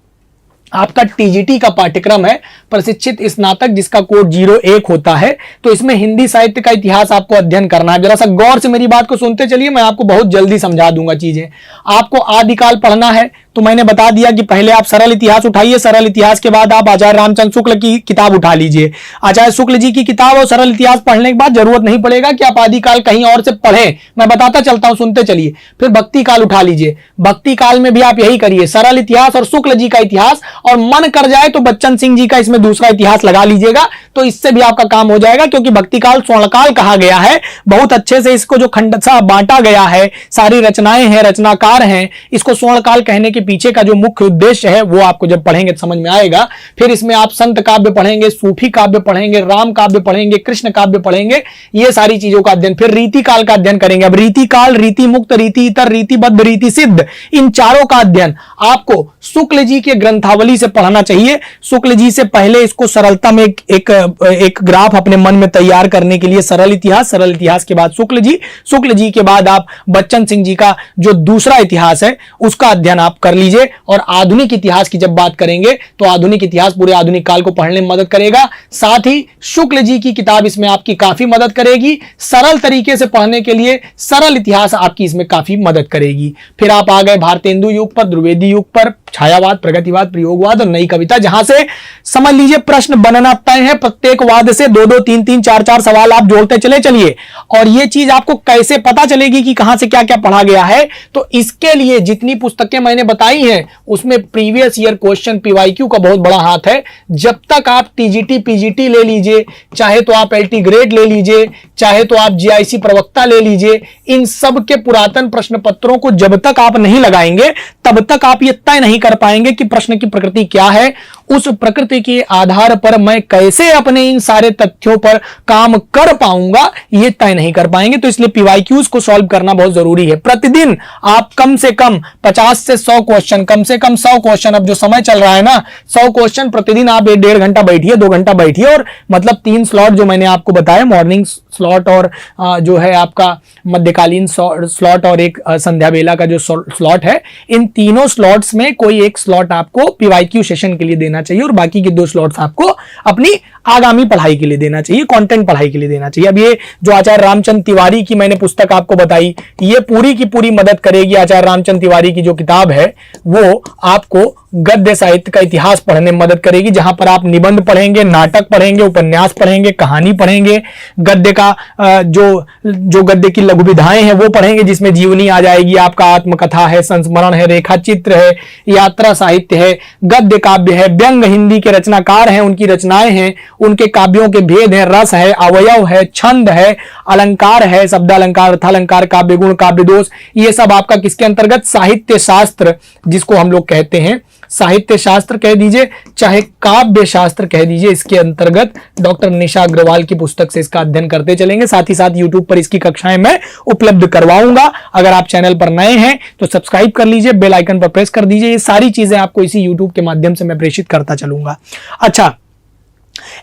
आपका टीजीटी का पाठ्यक्रम है, प्रशिक्षित स्नातक, जिसका कोड 01 होता है। तो इसमें हिंदी साहित्य का इतिहास आपको अध्ययन करना है। जरा सा गौर से मेरी बात को सुनते चलिए, मैं आपको बहुत जल्दी समझा दूंगा चीजें। आपको आदिकाल पढ़ना है, तो मैंने बता दिया कि पहले आप सरल इतिहास उठाइए, सरल इतिहास के बाद आप आचार्य रामचंद्र शुक्ल की किताब उठा लीजिए। आचार्य शुक्ल जी की किताब और सरल इतिहास पढ़ने के बाद जरूरत नहीं पड़ेगा कि आप आदिकाल कहीं और से पढ़ें, मैं बताता चलता हूं, सुनते चलिए। फिर भक्ति काल उठा लीजिए, भक्ति काल में भी आप यही करिए, सरल इतिहास और शुक्ल जी का इतिहास, और मन कर जाए तो बच्चन सिंह जी का इसमें दूसरा इतिहास लगा लीजिएगा, तो इससे भी आपका काम हो जाएगा। क्योंकि भक्ति काल स्वर्णकाल कहा गया है, बहुत अच्छे से इसको जो खंडसा बांटा गया है, सारी रचनाएं हैं, रचनाकार हैं, इसको स्वर्णकाल कहने के पीछे का जो मुख्य उद्देश्य है वो आपको जब पढ़ेंगे तो समझ में आएगा। फिर इसमें आप संत काव्य पढ़ेंगे, सूफी काव्य पढ़ेंगे, राम काव्य पढ़ेंगे, कृष्ण काव्य पढ़ेंगे, ये सारी चीजों का अध्ययन। फिर रीति काल का अध्ययन करेंगे। अब रीति काल, रीति मुक्त, रीति इतर, रीतिबद्ध, रीति सिद्ध, इन चारों का अध्ययन आपको शुक्ल जी के ग्रंथावली से पढ़ना चाहिए। शुक्ल जी से पहले इसको सरलता में एक ग्राफ अपने मन में तैयार करने के लिए सरल इतिहास, सरल इतिहास के बाद शुक्ल जी, शुक्ल जी के बाद आप बच्चन सिंह जी का जो दूसरा इतिहास है उसका अध्ययन आप कर लीजिए। और आधुनिक इतिहास की जब बात करेंगे तो आधुनिक इतिहास पूरे आधुनिक काल को पढ़ने में मदद करेगा। साथ ही शुक्ल जी की किताब इसमें आपकी काफी मदद करेगी। सरल तरीके से पढ़ने के लिए सरल इतिहास आपकी इसमें काफी मदद करेगी। फिर आप आ गए भारतेंदु युग पर, द्विवेदी युग पर, छायावाद, प्रगतिवाद, प्रयोगवाद और नई कविता, जहां से समझ लीजिए प्रश्न बनना तय है। प्रत्येक वाद से 2-2, 3-3, 4-4 सवाल आप जोड़ते चले चलिए। और यह चीज आपको कैसे पता चलेगी कि कहां से क्या क्या पढ़ा गया है, तो इसके लिए जितनी पुस्तकें मैंने बताई हैं उसमें प्रीवियस ईयर क्वेश्चन पीवाईक्यू का बहुत बड़ा हाथ है। जब तक आप टीजीटी, पीजीटी ले लीजिए, चाहे तो आप एलटी ग्रेड ले लीजिए, चाहे तो आप जीआईसी प्रवक्ता ले लीजिए, इन सब के पुरातन प्रश्न पत्रों को जब तक आप नहीं लगाएंगे तब तक आप यह तय नहीं कर पाएंगे कि प्रश्न की प्रकृति क्या है। उस प्रकृति के आधार पर मैं कैसे अपने इन सारे तथ्यों पर काम कर पाऊंगा, यह तय नहीं कर पाएंगे। तो इसलिए पीवाईक्यूज को सॉल्व करना बहुत जरूरी है। प्रतिदिन आप कम से कम 50 से 100 क्वेश्चन, कम से कम 100 क्वेश्चन, अब जो समय चल रहा है ना, 100 क्वेश्चन प्रतिदिन आप 1.5 घंटा बैठिए, 2 घंटा बैठिए, और मतलब 3 स्लॉट जो मैंने आपको बताया, मॉर्निंग स्लॉट और जो है आपका मध्यकालीन स्लॉट और एक संध्या बेला का जो स्लॉट है, इन तीनों स्लॉट्स में कोई एक स्लॉट आपको पीवाईक्यू सेशन के लिए देना चाहिए और बाकी के 2 स्लॉट्स आपको अपनी आगामी पढ़ाई के लिए देना चाहिए, कंटेंट पढ़ाई के लिए देना चाहिए। अब ये जो आचार्य रामचंद्र तिवारी की मैंने पुस्तक आपको बताई, ये पूरी की पूरी मदद करेगी। आचार्य रामचंद्र तिवारी की जो किताब है वो आपको गद्य साहित्य का इतिहास पढ़ने में मदद करेगी, जहां पर आप निबंध पढ़ेंगे, नाटक पढ़ेंगे, उपन्यास पढ़ेंगे, कहानी पढ़ेंगे, गद्य का जो गद्य की लघु विधाएं हैं वो पढ़ेंगे, जिसमें जीवनी आ जाएगी, आपका आत्मकथा है, संस्मरण है, रेखा चित्र है, यात्रा साहित्य है, गद्य काव्य है, व्यंग हिंदी के रचनाकार हैं, उनकी रचनाएं हैं, उनके काव्यों के भेद है, रस है, अवयव है, छंद है, अलंकार है, शब्दालंकार, अर्थालंकार, काव्य गुण, काव्य दोष, ये सब आपका किसके अंतर्गत, साहित्य शास्त्र जिसको हम लोग कहते हैं, साहित्य शास्त्र कह दीजिए चाहे काव्य शास्त्र कह दीजिए, इसके अंतर्गत डॉक्टर निशा अग्रवाल की पुस्तक से इसका अध्ययन करते चलेंगे। साथ ही साथ यूट्यूब पर इसकी कक्षाएं मैं उपलब्ध करवाऊंगा। अगर आप चैनल पर नए हैं तो सब्सक्राइब कर लीजिए, बेल आइकन पर प्रेस कर दीजिए। ये सारी चीजें आपको इसी यूट्यूब के माध्यम से मैं प्रेषित करता चलूंगा। अच्छा,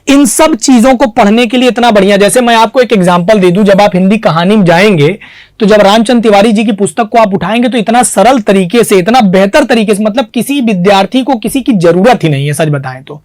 इन सब चीजों को पढ़ने के लिए इतना बढ़िया, जैसे मैं आपको एक एग्जांपल दे दूं, जब आप हिंदी कहानी में जाएंगे तो जब रामचंद्र तिवारी जी की पुस्तक को आप उठाएंगे तो इतना सरल तरीके से, इतना बेहतर तरीके से, मतलब किसी विद्यार्थी को किसी की जरूरत ही नहीं है, सच बताएं तो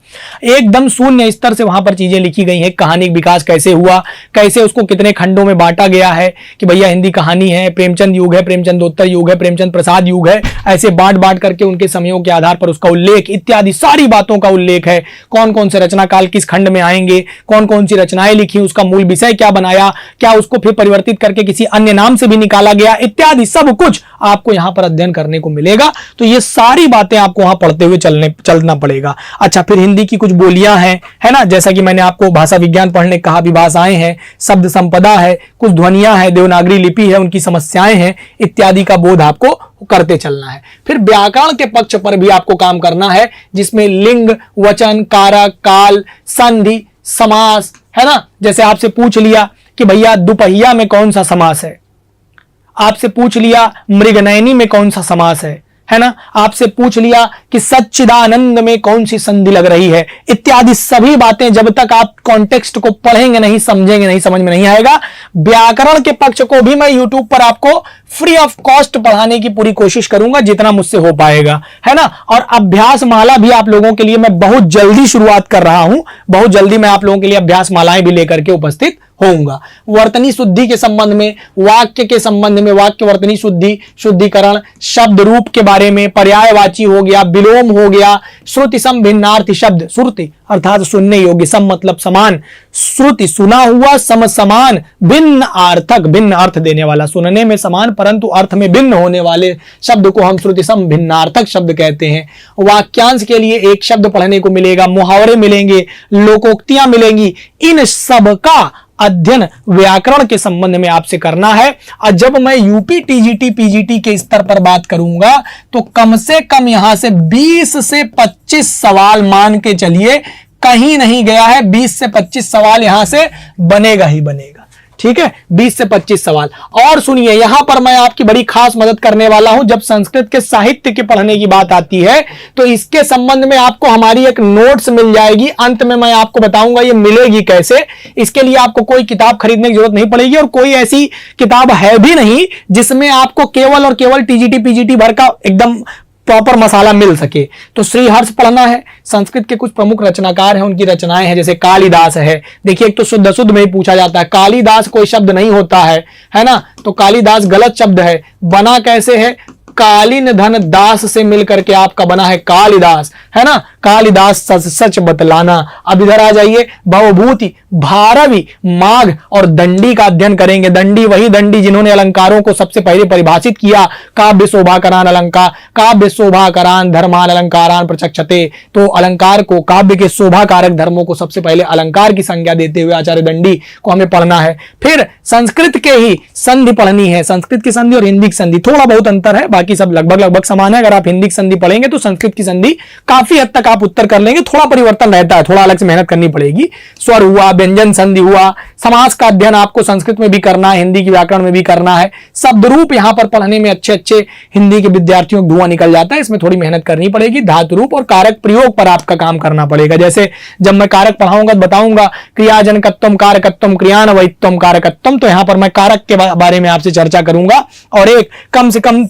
एकदम शून्य स्तर से वहां पर चीजें लिखी गई हैं। कहानी विकास कैसे हुआ, कैसे उसको कितने खंडों में बांटा गया है कि भैया हिंदी कहानी है, प्रेमचंद युग है, प्रेमचंदोत्तर युग है, प्रेमचंद प्रसाद युग है, ऐसे बांट बांट करके उनके समयों के आधार पर उसका उल्लेख इत्यादि सारी बातों का उल्लेख है। कौन कौन से रचना काल किस खंड में आएंगे, कौन कौन सी रचनाएं लिखी, उसका मूल विषय क्या बनाया, क्या उसको फिर परिवर्तित करके किसी अन्य नाम से भी निकाला गया, इत्यादि सब कुछ आपको यहां पर अध्ययन करने को मिलेगा। तो ये सारी बातें आपको वहां पढ़ते हुए चलना पड़ेगा। अच्छा, फिर हिंदी की कुछ बोलियां हैं, है ना, जैसा कि मैंने आपको भाषा विज्ञान पढ़ने कहा, विभाषाएं हैं, शब्द संपदा है, कुछ ध्वनियां हैं, देवनागरी लिपि है, उनकी समस्याएं हैं, इत्यादि का बोध आपको करते चलना है। फिर व्याकरण के पक्ष पर भी आपको काम करना है, जिसमें लिंग, वचन, कारक, काल, संधि, समास, है ना। जैसे आपसे पूछ लिया कि भैया दुपहिया में कौन सा समास है, आपसे पूछ लिया मृगनयनी में कौन सा समास है ना, आपसे पूछ लिया कि सच्चिदानंद में कौन सी संधि लग रही है, इत्यादि सभी बातें जब तक आप कॉन्टेक्स्ट को पढ़ेंगे नहीं, समझेंगे नहीं, समझ में नहीं आएगा। व्याकरण के पक्ष को भी मैं यूट्यूब पर आपको फ्री ऑफ कॉस्ट पढ़ाने की पूरी कोशिश करूंगा जितना मुझसे हो पाएगा, है ना। और अभ्यास माला भी आप लोगों के लिए मैं बहुत जल्दी शुरुआत कर रहा हूं, बहुत जल्दी मैं आप लोगों के लिए अभ्यास मालाएं भी लेकर के उपस्थित होऊंगा। वर्तनी शुद्धि के संबंध में, वाक्य के संबंध में, वाक्य वर्तनी शुद्धि, शुद्धिकरण, शब्द रूप के बारे में, पर्यायवाची हो गया, विलोम हो गया, श्रुति सम भिन्नार्थी शब्द, श्रुति अर्थात सुनने योग्य, सम मतलब समान, श्रुति सुना हुआ, सम समान, भिन्न अर्थक भिन्न अर्थ देने वाला, सुनने में समान परंतु अर्थ में भिन्न होने वाले शब्द को हम श्रुति सम भिन्नार्थक शब्द कहते हैं। वाक्यांश के लिए एक शब्द पढ़ने को मिलेगा, मुहावरे मिलेंगे, लोकोक्तियां मिलेंगी, इन सब का अध्ययन व्याकरण के संबंध में आपसे करना है। और जब मैं यूपी टीजीटी पीजीटी के स्तर पर बात करूंगा तो कम से कम यहां से 20 से 25 सवाल मान के चलिए, कहीं नहीं गया है, 20 से 25 सवाल यहां से बनेगा ही बनेगा। ठीक है, 20 से 25 सवाल। और सुनिए, यहां पर मैं आपकी बड़ी खास मदद करने वाला हूं। जब संस्कृत के साहित्य के पढ़ने की बात आती है तो इसके संबंध में आपको हमारी एक नोट्स मिल जाएगी। अंत में मैं आपको बताऊंगा ये मिलेगी कैसे। इसके लिए आपको कोई किताब खरीदने की जरूरत नहीं पड़ेगी और कोई ऐसी किताब है भी नहीं जिसमें आपको केवल और केवल टीजीटी पीजीटी भर का एकदम प्रॉपर मसाला मिल सके। तो श्रीहर्ष पढ़ना है, संस्कृत के कुछ प्रमुख रचनाकार हैं, उनकी रचनाएं हैं, जैसे कालिदास है। देखिए, एक तो शुद्ध शुद्ध में ही पूछा जाता है, कालिदास कोई शब्द नहीं होता है ना, तो कालिदास गलत शब्द है। बना कैसे है, कालीन धन दास से मिलकर के आपका बना है कालिदास, है ना। कालिदास सच सच बतलाना। अब इधर आ जाइए, भवभूति, भारवी, माघ और दंडी का अध्ययन करेंगे। दंडी वही दंडी जिन्होंने अलंकारों को सबसे पहले परिभाषित किया। काव्य शोभाकरान अलंकार, काव्य शोभाकरान धर्मान अलंकारान प्रचक्षते। तो अलंकार को, काव्य के शोभाकारक धर्मों को सबसे पहले अलंकार की संज्ञा देते हुए आचार्य दंडी को हमें पढ़ना है। फिर संस्कृत के ही संधि पढ़नी है। संस्कृत की संधि और हिंदी की संधि थोड़ा बहुत अंतर है, बाकी सब लगभग समान है। अगर आप हिंदी की संधि पढ़ेंगे तो संस्कृत की संधि काफी हद तक आप उत्तर कर लेंगे, थोड़ा परिवर्तन रहता है, थोड़ा अलग से मेहनत करनी पड़ेगी। स्वर हुआ, व्यंजन संधि हुआ, समास का अध्ययन आपको संस्कृत में भी करना है, हिंदी की व्याकरण में भी करना है। शब्द रूप यहां पर पढ़ने में अच्छे अच्छे हिंदी के विद्यार्थियों को धुआं निकल जाता है, इसमें थोड़ी मेहनत करनी पड़ेगी। धातु रूप और कारक प्रयोग पर आपका काम करना पड़ेगा। जैसे जब मैं कारक पढ़ाऊंगा तो बताऊंगा क्रियाजनकत्वम कारकत्वम क्रियान्वयित्वम कारकत्वम, तो यहां पर मैं कारक के बारे में आपसे चर्चा करूंगा। और एक कम से कम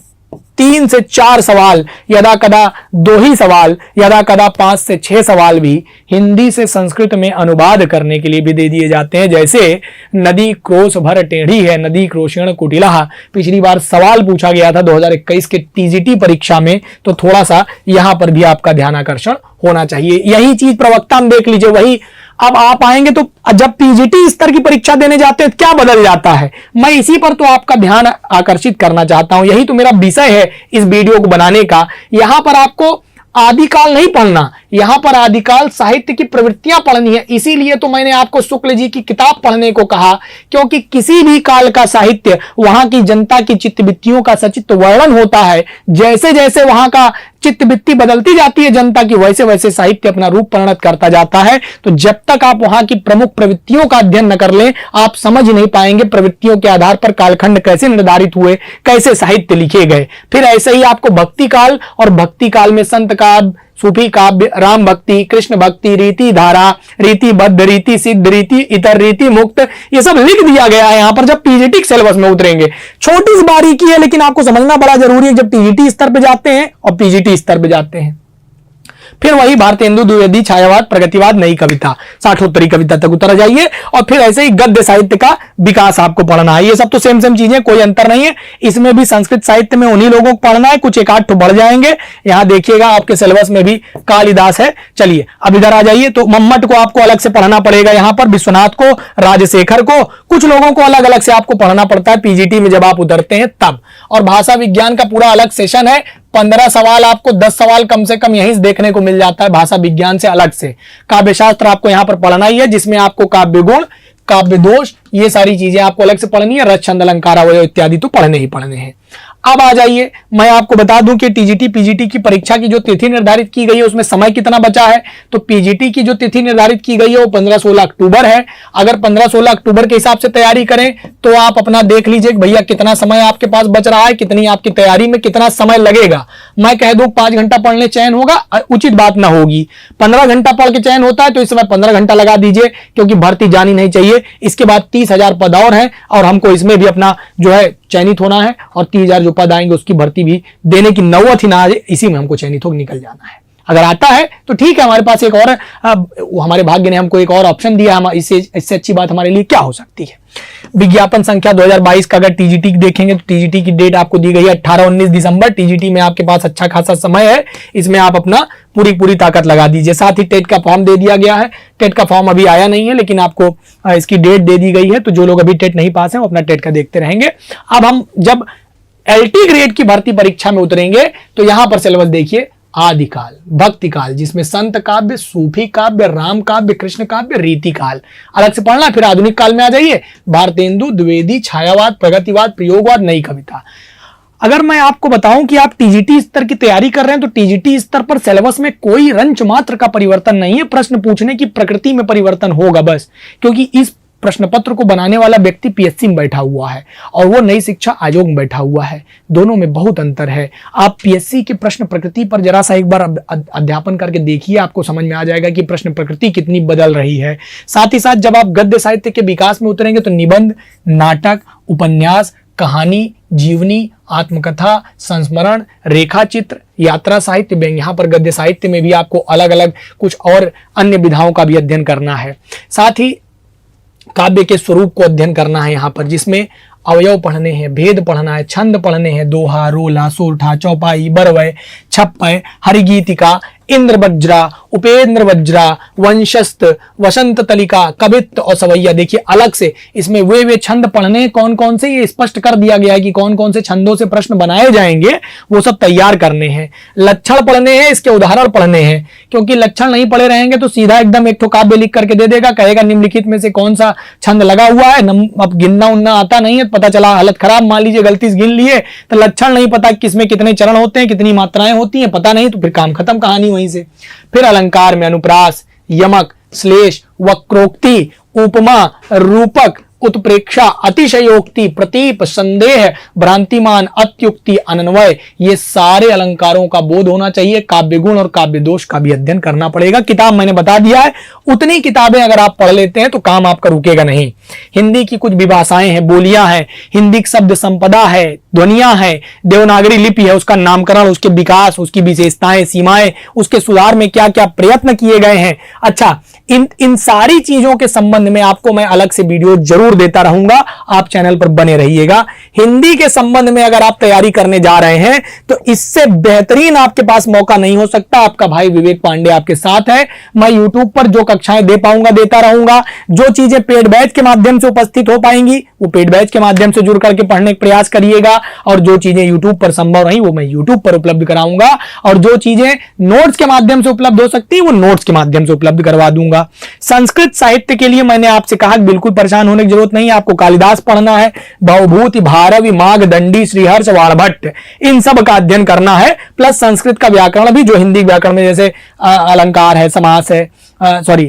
3 से 4 सवाल, यदा कदा 2 ही सवाल, यदा कदा 5 से 6 सवाल भी हिंदी से संस्कृत में अनुवाद करने के लिए भी दे दिए जाते हैं। जैसे नदी क्रोश भर टेढ़ी है, नदी क्रोशेण कुटिला। पिछली बार सवाल पूछा गया था 2021 के टीजीटी परीक्षा में, तो थोड़ा सा यहां पर भी आपका ध्यान आकर्षण होना चाहिए। यही चीज प्रवक्ता में देख लीजिए, वही अब आप आएंगे तो जब पीजीटी स्तर की परीक्षा देने जाते हैं क्या बदल जाता है, मैं इसी पर तो आपका ध्यान आकर्षित करना चाहता हूं। यही तो मेरा विषय है इस वीडियो को बनाने का। यहां पर आपको आदिकाल नहीं पढ़ना, यहां पर आदिकाल साहित्य की प्रवृत्तियां पढ़नी है। इसीलिए तो मैंने आपको शुक्ल जी की किताब पढ़ने को कहा, क्योंकि किसी भी काल का साहित्य वहां की जनता की चित्तवृत्तियों का सचित्र वर्णन होता है। जैसे जैसे वहां का चित्तवृत्ति बदलती जाती है जनता की, वैसे वैसे साहित्य अपना रूप परिणत करता जाता है। तो जब तक आप वहां की प्रमुख प्रवृत्तियों का अध्ययन न कर लें, आप समझ नहीं पाएंगे प्रवृत्तियों के आधार पर कालखंड कैसे निर्धारित हुए, कैसे साहित्य लिखे गए। फिर ऐसे ही आपको भक्ति काल, और भक्ति काल में संत काव्य, सूफी काव्य, राम भक्ति, कृष्ण भक्ति, रीति धारा, रीति बद्ध, रीति सिद्ध, रीति इतर, रीति मुक्त, ये सब लिख दिया गया है यहां पर। जब पीजीटी सिलेबस में उतरेंगे, छोटी सी बारीकी है लेकिन आपको समझना बड़ा जरूरी है जब टीजीटी स्तर पे जाते हैं और पीजीटी स्तर पे जाते हैं। फिर वही भारतेंदु द्विवेदी, छायावाद, प्रगतिवाद, नई कविता, साठोत्तरी कविता तक उतर जाइए। और फिर ऐसे ही गद्य साहित्य का विकास आपको पढ़ना है। ये सब तो सेम चीजें, कोई अंतर नहीं है। इसमें भी संस्कृत साहित्य में उन्हीं लोगों को पढ़ना है, कुछ एक आठ तो बढ़ जाएंगे। यहां देखिएगा आपके सिलेबस में भी कालिदास है। चलिए अब इधर आ जाइए, तो मम्मट को आपको अलग से पढ़ना पड़ेगा, यहां पर विश्वनाथ को, राजशेखर को, कुछ लोगों को अलग अलग से आपको पढ़ना पड़ता है पीजीटी में जब आप उतरते हैं तब। और भाषा विज्ञान का पूरा अलग सेशन है, 15 सवाल आपको, 10 सवाल कम से कम यहीं से देखने को मिल जाता है भाषा विज्ञान से अलग से। काव्य शास्त्र आपको यहां पर पढ़ना ही है, जिसमें आपको काव्य गुण, काव्य दोष, ये सारी चीजें आपको अलग से पढ़नी है। रस, छंद, अलंकार, अवयव इत्यादि तो पढ़ने ही पढ़ने हैं। अब आ जाइए, मैं आपको बता दूं कि टीजीटी पीजीटी की परीक्षा की जो तिथि निर्धारित की गई है उसमें समय कितना बचा है। तो पीजीटी की जो तिथि निर्धारित की गई है वो 15-16 अक्टूबर है। अगर 15-16 अक्टूबर के हिसाब से तैयारी करें तो आप अपना देख लीजिए भैया कितना समय आपके पास बच रहा है, कितनी आपकी तैयारी में कितना समय लगेगा। मैं कह दूं 5 घंटा पढ़ने चयन होगा, उचित बात ना होगी। 15 घंटा पढ़ के चयन होता है तो इस समय 15 घंटा लगा दीजिए, क्योंकि भर्ती जानी नहीं चाहिए। इसके बाद 30,000 पद और हैं और हमको इसमें भी अपना जो है चयनित होना है, और 30,000 जो पद आएंगे उसकी भर्ती भी देने की नौबत ही ना आ जाए, इसी में हमको चयनित होकर निकल जाना है। अगर आता है तो ठीक है, हमारे पास एक और हमारे भाग्य ने हमको एक और ऑप्शन दिया। हम इससे अच्छी बात हमारे लिए क्या हो सकती है। विज्ञापन संख्या 2022 का अगर टीजीटी देखेंगे तो टीजीटी की डेट आपको दी गई है 18-19 दिसंबर। टीजीटी में आपके पास अच्छा खासा समय है, इसमें आप अपना पूरी ताकत लगा दीजिए। साथ ही टेट का फॉर्म दे दिया गया है। टेट का फॉर्म अभी आया नहीं है, लेकिन आपको इसकी डेट दे दी गई है, तो जो लोग अभी टेट नहीं पास है वो अपना टेट का देखते रहेंगे। अब हम जब एलटी ग्रेड की भर्ती परीक्षा में उतरेंगे तो यहां पर सिलेबस देखिए, आदिकाल, भक्ति काल, जिसमें संत काव्य, सूफी काव्य, राम काव्य, कृष्ण काव्य, रीति काल अलग से पढ़ना। फिर आधुनिक काल में आ जाइए, भारतेंदु, द्विवेदी, छायावाद, प्रगतिवाद, प्रयोगवाद, नई कविता। अगर मैं आपको बताऊं कि आप टीजीटी स्तर की तैयारी कर रहे हैं तो टीजीटी स्तर पर सिलेबस में कोई रंच मात्र का परिवर्तन नहीं है। प्रश्न पूछने की प्रकृति में परिवर्तन होगा बस, क्योंकि इस प्रश्न पत्र को बनाने वाला व्यक्ति पीएससी में बैठा हुआ है और वो नई शिक्षा आयोग में बैठा हुआ है। दोनों में बहुत अंतर है। आप पीएससी के प्रश्न प्रकृति पर जरा सा एक बार अध्यापन करके देखिए, आपको समझ में आ जाएगा कि प्रश्न प्रकृति कितनी बदल रही है। साथ ही साथ जब आप गद्य साहित्य के विकास में उतरेंगे तो निबंध, नाटक, उपन्यास, कहानी, जीवनी, आत्मकथा, संस्मरण, रेखा चित्र, यात्रा साहित्य, व्यंग्य, यहाँ पर गद्य साहित्य में भी आपको अलग अलग कुछ और अन्य विधाओं का भी अध्ययन करना है। साथ ही काव्य के स्वरूप को अध्ययन करना है यहाँ पर, जिसमें अवयव पढ़ने हैं, भेद पढ़ना है, छंद पढ़ने हैं, दोहा, रोला, सोरठा, चौपाई, बरवय, छप्पय, हरिगीतिका, इंद्र वज्रा, उपेंद्र वज्रा, वंशस्थ, वसंत तलिका, कवित्त और सवैया। देखिए अलग से इसमें वे छंद पढ़ने कौन कौन से, ये स्पष्ट कर दिया गया है कि कौन कौन से छंदों से प्रश्न बनाए जाएंगे, वो सब तैयार करने हैं। लक्षण पढ़ने हैं, इसके उदाहरण पढ़ने हैं, क्योंकि लक्षण नहीं पढ़े रहेंगे तो सीधा एकदम एक ठो काव्य लिख करके दे देगा, कहेगा निम्नलिखित में से कौन सा छंद लगा हुआ है। अब गिनना उन्ना आता नहीं है, पता चला हालत खराब, मान लीजिए गलती से गिन लिए तो लक्षण नहीं पता किसमें कितने चरण होते हैं, कितनी मात्राएं होती हैं, पता नहीं, तो फिर काम खत्म कहानी वहीं से। फिर अलंकार में अनुप्रास, यमक, श्लेष, वक्रोक्ति, उपमा, रूपक, उत्प्रेक्षा, अतिशयोक्ति, प्रतीप, संदेह, भ्रांतिमान, अत्युक्ति, अनन्वय, ये सारे अलंकारों का बोध होना चाहिए। काव्य गुण और काव्य दोष का भी अध्ययन करना पड़ेगा। किताब मैंने बता दिया है, उतनी किताबें अगर आप पढ़ लेते हैं तो काम आपका रुकेगा नहीं। हिंदी की कुछ विभाषाएं हैं, बोलियां हैं, हिंदी शब्द संपदा है, ध्वनियां है, देवनागरी लिपि है, उसका नामकरण, उसके विकास, उसकी विशेषताएं, सीमाएं, उसके सुधार में क्या क्या प्रयत्न किए गए हैं। अच्छा, इन सारी चीजों के संबंध में आपको मैं अलग से वीडियो जरूर देता रहूंगा, आप चैनल पर बने रहिएगा। हिंदी के संबंध में अगर आप तैयारी करने जा रहे हैं तो इससे बेहतरीन आपके पास मौका नहीं हो सकता। आपका भाई विवेक पांडे आपके साथ है। मैं यूट्यूब पर जो कक्षाएं दे पाऊंगा देता रहूंगा। जो चीजें पेड बैच के माध्यम से उपस्थित हो पाएंगी वो पेड बैच के माध्यम से जुड़ करके पढ़ने का प्रयास करिएगा, और जो चीजें यूट्यूब पर संभव नहीं वो मैं यूट्यूब पर उपलब्ध कराऊंगा, और जो चीजें नोट्स के माध्यम से उपलब्ध हो सकती है वो नोट्स के माध्यम से उपलब्ध करवा दूंगा। संस्कृत साहित्य के लिए मैंने आपसे कहा बिल्कुल परेशान होने की जरूरत नहीं है। आपको कालिदास पढ़ना है, भवभूति, भारवी, मागदंडी, श्रीहर्ष, वाणभट्ट, इन सब का अध्ययन करना है, प्लस संस्कृत का व्याकरण भी, जो हिंदी व्याकरण में जैसे अलंकार है, समास है,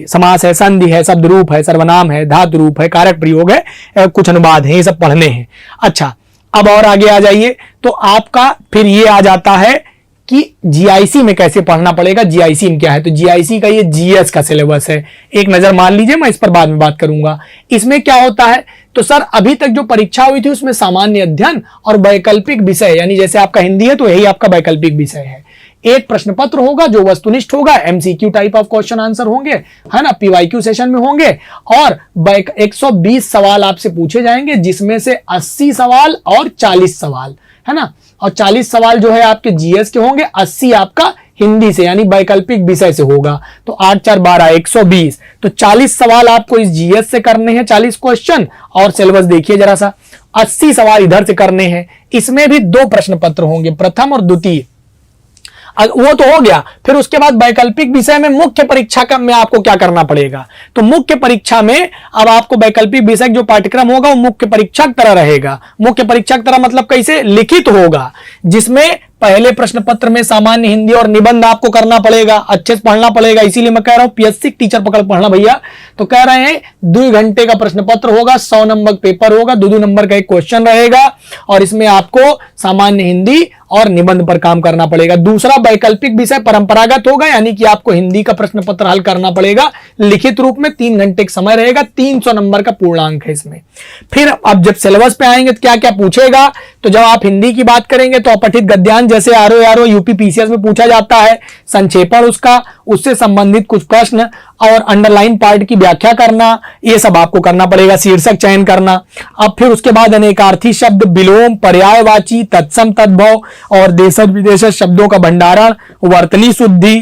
समास है, संधि है, शब्द रूप है, सर्वनाम है, धातु रूप है, कारक प्रयोग है, कुछ अनुवाद है, ये सब पढ़ने हैं। अच्छा, अब और आगे आ जाइए तो आपका फिर ये आ जाता है कि जीआईसी में कैसे पढ़ना पड़ेगा। जीआईसी में क्या है, तो जीआईसी का ये जीएस का सिलेबस है, एक नजर मान लीजिए, मैं इस पर बाद में बात करूंगा। इसमें क्या होता है, तो सर अभी तक जो परीक्षा हुई थी उसमें सामान्य अध्ययन और वैकल्पिक विषय, यानी जैसे आपका हिंदी है तो यही आपका वैकल्पिक विषय है। एक प्रश्न पत्र होगा जो वस्तुनिष्ठ होगा, MCQ type of question answer होंगे, है ना, पीवाईक्यू सेशन में होंगे, और 120 सवाल आपसे पूछे जाएंगे, जिसमें से 80 सवाल और 40 सवाल, है ना, और 40 सवाल जो है आपके जीएस के होंगे, 80 आपका हिंदी से यानी वैकल्पिक विषय से होगा। तो 8 4 12 120, तो 40 सवाल आपको इस जीएस से करने हैं, 40 क्वेश्चन, और सिलेबस देखिए जरा सा, 80 सवाल इधर से करने हैं। इसमें भी 2 प्रश्न पत्र होंगे, प्रथम और द्वितीय। वो तो हो गया। फिर उसके बाद वैकल्पिक विषय में मुख्य परीक्षा का में आपको क्या करना पड़ेगा, तो मुख्य परीक्षा में अब आपको वैकल्पिक विषय जो पाठ्यक्रम होगा वो मुख्य परीक्षा की तरह रहेगा। मुख्य परीक्षा की तरह मतलब कैसे, लिखित होगा, जिसमें पहले प्रश्न पत्र में सामान्य हिंदी और निबंध आपको करना पड़ेगा, अच्छे से पढ़ना पड़ेगा। इसीलिए मैं कह रहा हूं पीएससी टीचर पकड़ पढ़ना भैया। तो कह रहे हैं 2 घंटे का प्रश्न पत्र होगा, 100 नंबर पेपर होगा, 2 नंबर का एक क्वेश्चन रहेगा और इसमें आपको सामान्य हिंदी और निबंध पर काम करना पड़ेगा। दूसरा वैकल्पिक विषय परंपरागत होगा, यानी कि आपको हिंदी का प्रश्न पत्र हल करना पड़ेगा लिखित रूप में, 3 घंटे का समय रहेगा, 300 नंबर का पूर्णांक है इसमें। फिर अब जब सिलेबस पे आएंगे तो क्या क्या पूछेगा, तो जब आप हिंदी की बात करेंगे तो अपठित गद्यांश जैसे आरओ यूपी पीसीएस में पूछा जाता है, संक्षेपण उसका, उससे संबंधित कुछ प्रश्न और अंडरलाइन पार्ट की व्याख्या करना, ये सब आपको करना पड़ेगा, शीर्षक चयन करना। अब फिर उसके बाद अनेकार्थी शब्द, विलोम, पर्यायवाची, तत्सम, तद्भव और देशज विदेशज शब्दों का भंडारण, वर्तनी शुद्धि,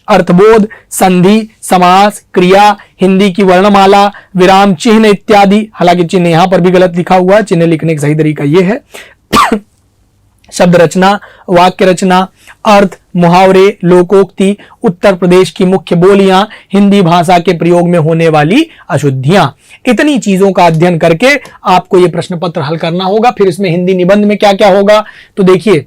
अर्थबोध, संधि, समास, क्रिया, हिंदी की वर्णमाला, विराम चिन्ह इत्यादि। हालांकि चिन्ह यहां पर भी गलत लिखा हुआ है, चिन्ह लिखने का सही तरीका यह है। शब्द रचना, वाक्य रचना, अर्थ, मुहावरे, लोकोक्ति, उत्तर प्रदेश की मुख्य बोलियां, हिंदी भाषा के प्रयोग में होने वाली अशुद्धियां, इतनी चीजों का अध्ययन करके आपको यह प्रश्न पत्र हल करना होगा। फिर इसमें हिंदी निबंध में क्या क्या होगा, तो देखिए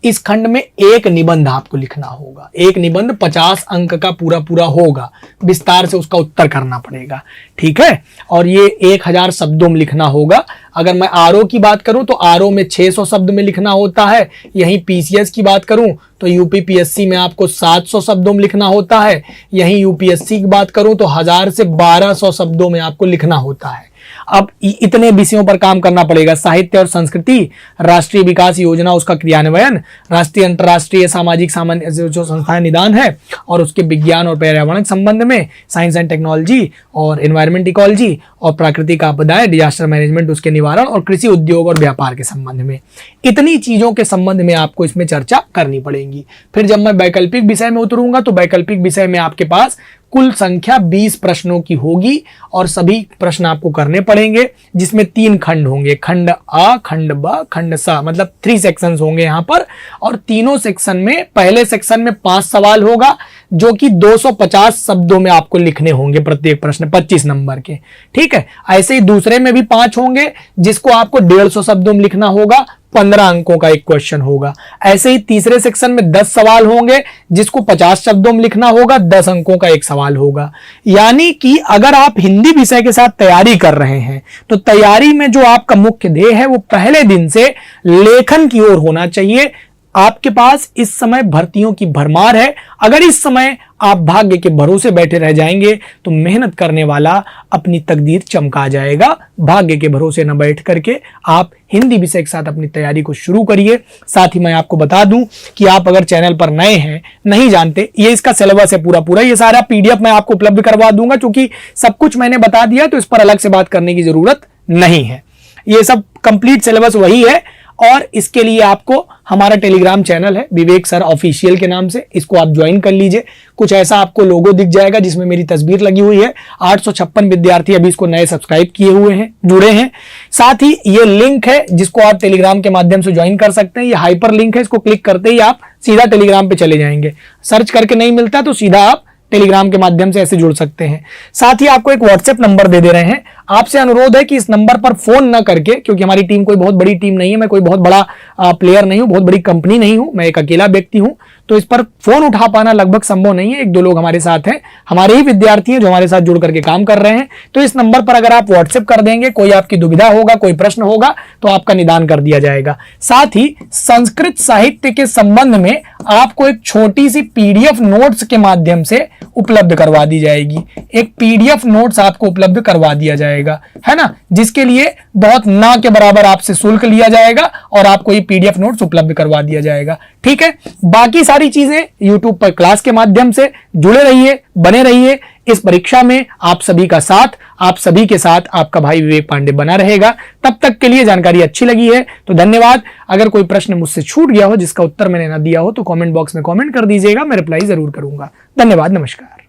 इस खंड में एक निबंध आपको लिखना होगा। एक निबंध 50 अंक का पूरा पूरा होगा, विस्तार से उसका उत्तर करना पड़ेगा, ठीक है। और ये 1000 शब्दों में लिखना होगा। अगर मैं आरओ की बात करूं तो आरओ में 600 शब्द में लिखना होता है। यहीं पीसीएस की बात करूं तो यूपी पीएससी में आपको 700 शब्दों में लिखना होता है। यहीं यूपीएससी की बात करूं तो 1000 से 1200 शब्दों में आपको लिखना होता है। अब इतने विषयों पर काम करना पड़ेगा। साहित्य और संस्कृति, राष्ट्रीय विकास योजना उसका क्रियान्वयन, राष्ट्रीय अंतर्राष्ट्रीय सामाजिक सामान्य जो संस्थाएं निदान है, और उसके विज्ञान और पर्यावरण संबंध में साइंस एंड टेक्नोलॉजी और एनवायरमेंट इकोलॉजी, और प्राकृतिक आपदाएं, डिजास्टर मैनेजमेंट उसके निवारण, और कृषि उद्योग और व्यापार के संबंध में। इतनी चीजों के संबंध में आपको इसमें चर्चा करनी पड़ेगी। फिर जब मैं वैकल्पिक विषय में उतरूंगा तो वैकल्पिक विषय में आपके पास कुल संख्या 20 प्रश्नों की होगी और सभी प्रश्न आपको करने पड़ेंगे, जिसमें 3 खंड होंगे, खंड आ, खंड ब, खंड सा, मतलब 3 सेक्शंस होंगे यहाँ पर। और तीनों सेक्शन में पहले सेक्शन में 5 सवाल होगा जो कि 250 शब्दों में आपको लिखने होंगे, प्रत्येक प्रश्न 25 नंबर के, ठीक है। ऐसे ही दूसरे में भी 5 होंगे जिसको आपको 150 शब्दों में लिखना होगा, 15 अंकों का एक क्वेश्चन होगा। ऐसे ही तीसरे सेक्शन में 10 सवाल होंगे जिसको 50 शब्दों में लिखना होगा, 10 अंकों का एक सवाल होगा। यानी कि अगर आप हिंदी विषय के साथ तैयारी कर रहे हैं तो तैयारी में जो आपका मुख्य ध्येय है वो पहले दिन से लेखन की ओर होना चाहिए। आपके पास इस समय भर्तियों की भरमार है। अगर इस समय आप भाग्य के भरोसे बैठे रह जाएंगे तो मेहनत करने वाला अपनी तकदीर चमका जाएगा। भाग्य के भरोसे न बैठ करके आप हिंदी विषय के साथ अपनी तैयारी को शुरू करिए। साथ ही मैं आपको बता दूं कि आप अगर चैनल पर नए हैं, नहीं जानते, ये इसका सिलेबस है पूरा पूरा, ये सारा पीडीएफ मैं आपको उपलब्ध करवा दूंगा, क्योंकि सब कुछ मैंने बता दिया तो इस पर अलग से बात करने की जरूरत नहीं है। ये सब कंप्लीट सिलेबस वही है। और इसके लिए आपको हमारा टेलीग्राम चैनल है विवेक सर ऑफिशियल के नाम से, इसको आप ज्वाइन कर लीजिए। कुछ ऐसा आपको लोगो दिख जाएगा जिसमें मेरी तस्वीर लगी हुई है। 856 विद्यार्थी अभी इसको नए सब्सक्राइब किए हुए हैं, जुड़े हैं। साथ ही ये लिंक है जिसको आप टेलीग्राम के माध्यम से ज्वाइन कर सकते हैं। ये हाइपर लिंक है, इसको क्लिक करते ही आप सीधा टेलीग्राम पे चले जाएंगे। सर्च करके नहीं मिलता तो सीधा आप टेलीग्राम के माध्यम से ऐसे जुड़ सकते हैं। साथ ही आपको एक व्हाट्सएप नंबर दे रहे हैं। आपसे अनुरोध है कि इस नंबर पर फोन न करके, क्योंकि हमारी टीम कोई बहुत बड़ी टीम नहीं है, मैं कोई बहुत बड़ा प्लेयर नहीं हूं, बहुत बड़ी कंपनी नहीं हूं, मैं एक अकेला व्यक्ति हूं, तो इस पर फोन उठा पाना लगभग संभव नहीं है। 1-2 लोग हमारे साथ हैं, हमारे ही विद्यार्थी हैं जो हमारे साथ जुड़ करके काम कर रहे हैं। तो इस नंबर पर अगर आप व्हाट्सएप कर देंगे, कोई आपकी दुविधा होगा, कोई प्रश्न होगा, तो आपका निदान कर दिया जाएगा। साथ ही संस्कृत साहित्य के संबंध में आपको एक छोटी सी पीडीएफ नोट्स के माध्यम से उपलब्ध करवा दी जाएगी। एक पीडीएफ नोट्स आपको उपलब्ध करवा दिया जाएगा, है ना, जिसके लिए बहुत ना के बराबर आपसे शुल्क लिया जाएगा और आपको ये पीडीएफ नोट्स उपलब्ध करवा दिया जाएगा, ठीक है। बाकी सारी चीजें यूट्यूब पर क्लास के माध्यम से जुड़े रहिए, बने रहिए। इस परीक्षा में आप सभी का साथ, आप सभी के साथ आपका भाई विवेक पांडे बना रहेगा। तब तक के लिए जानकारी अच्छी लगी है तो धन्यवाद। अगर कोई प्रश्न मुझसे छूट गया हो जिसका उत्तर मैंने ना दिया हो तो कमेंट बॉक्स में कमेंट कर दीजिएगा, मैं रिप्लाई जरूर करूंगा। धन्यवाद, नमस्कार।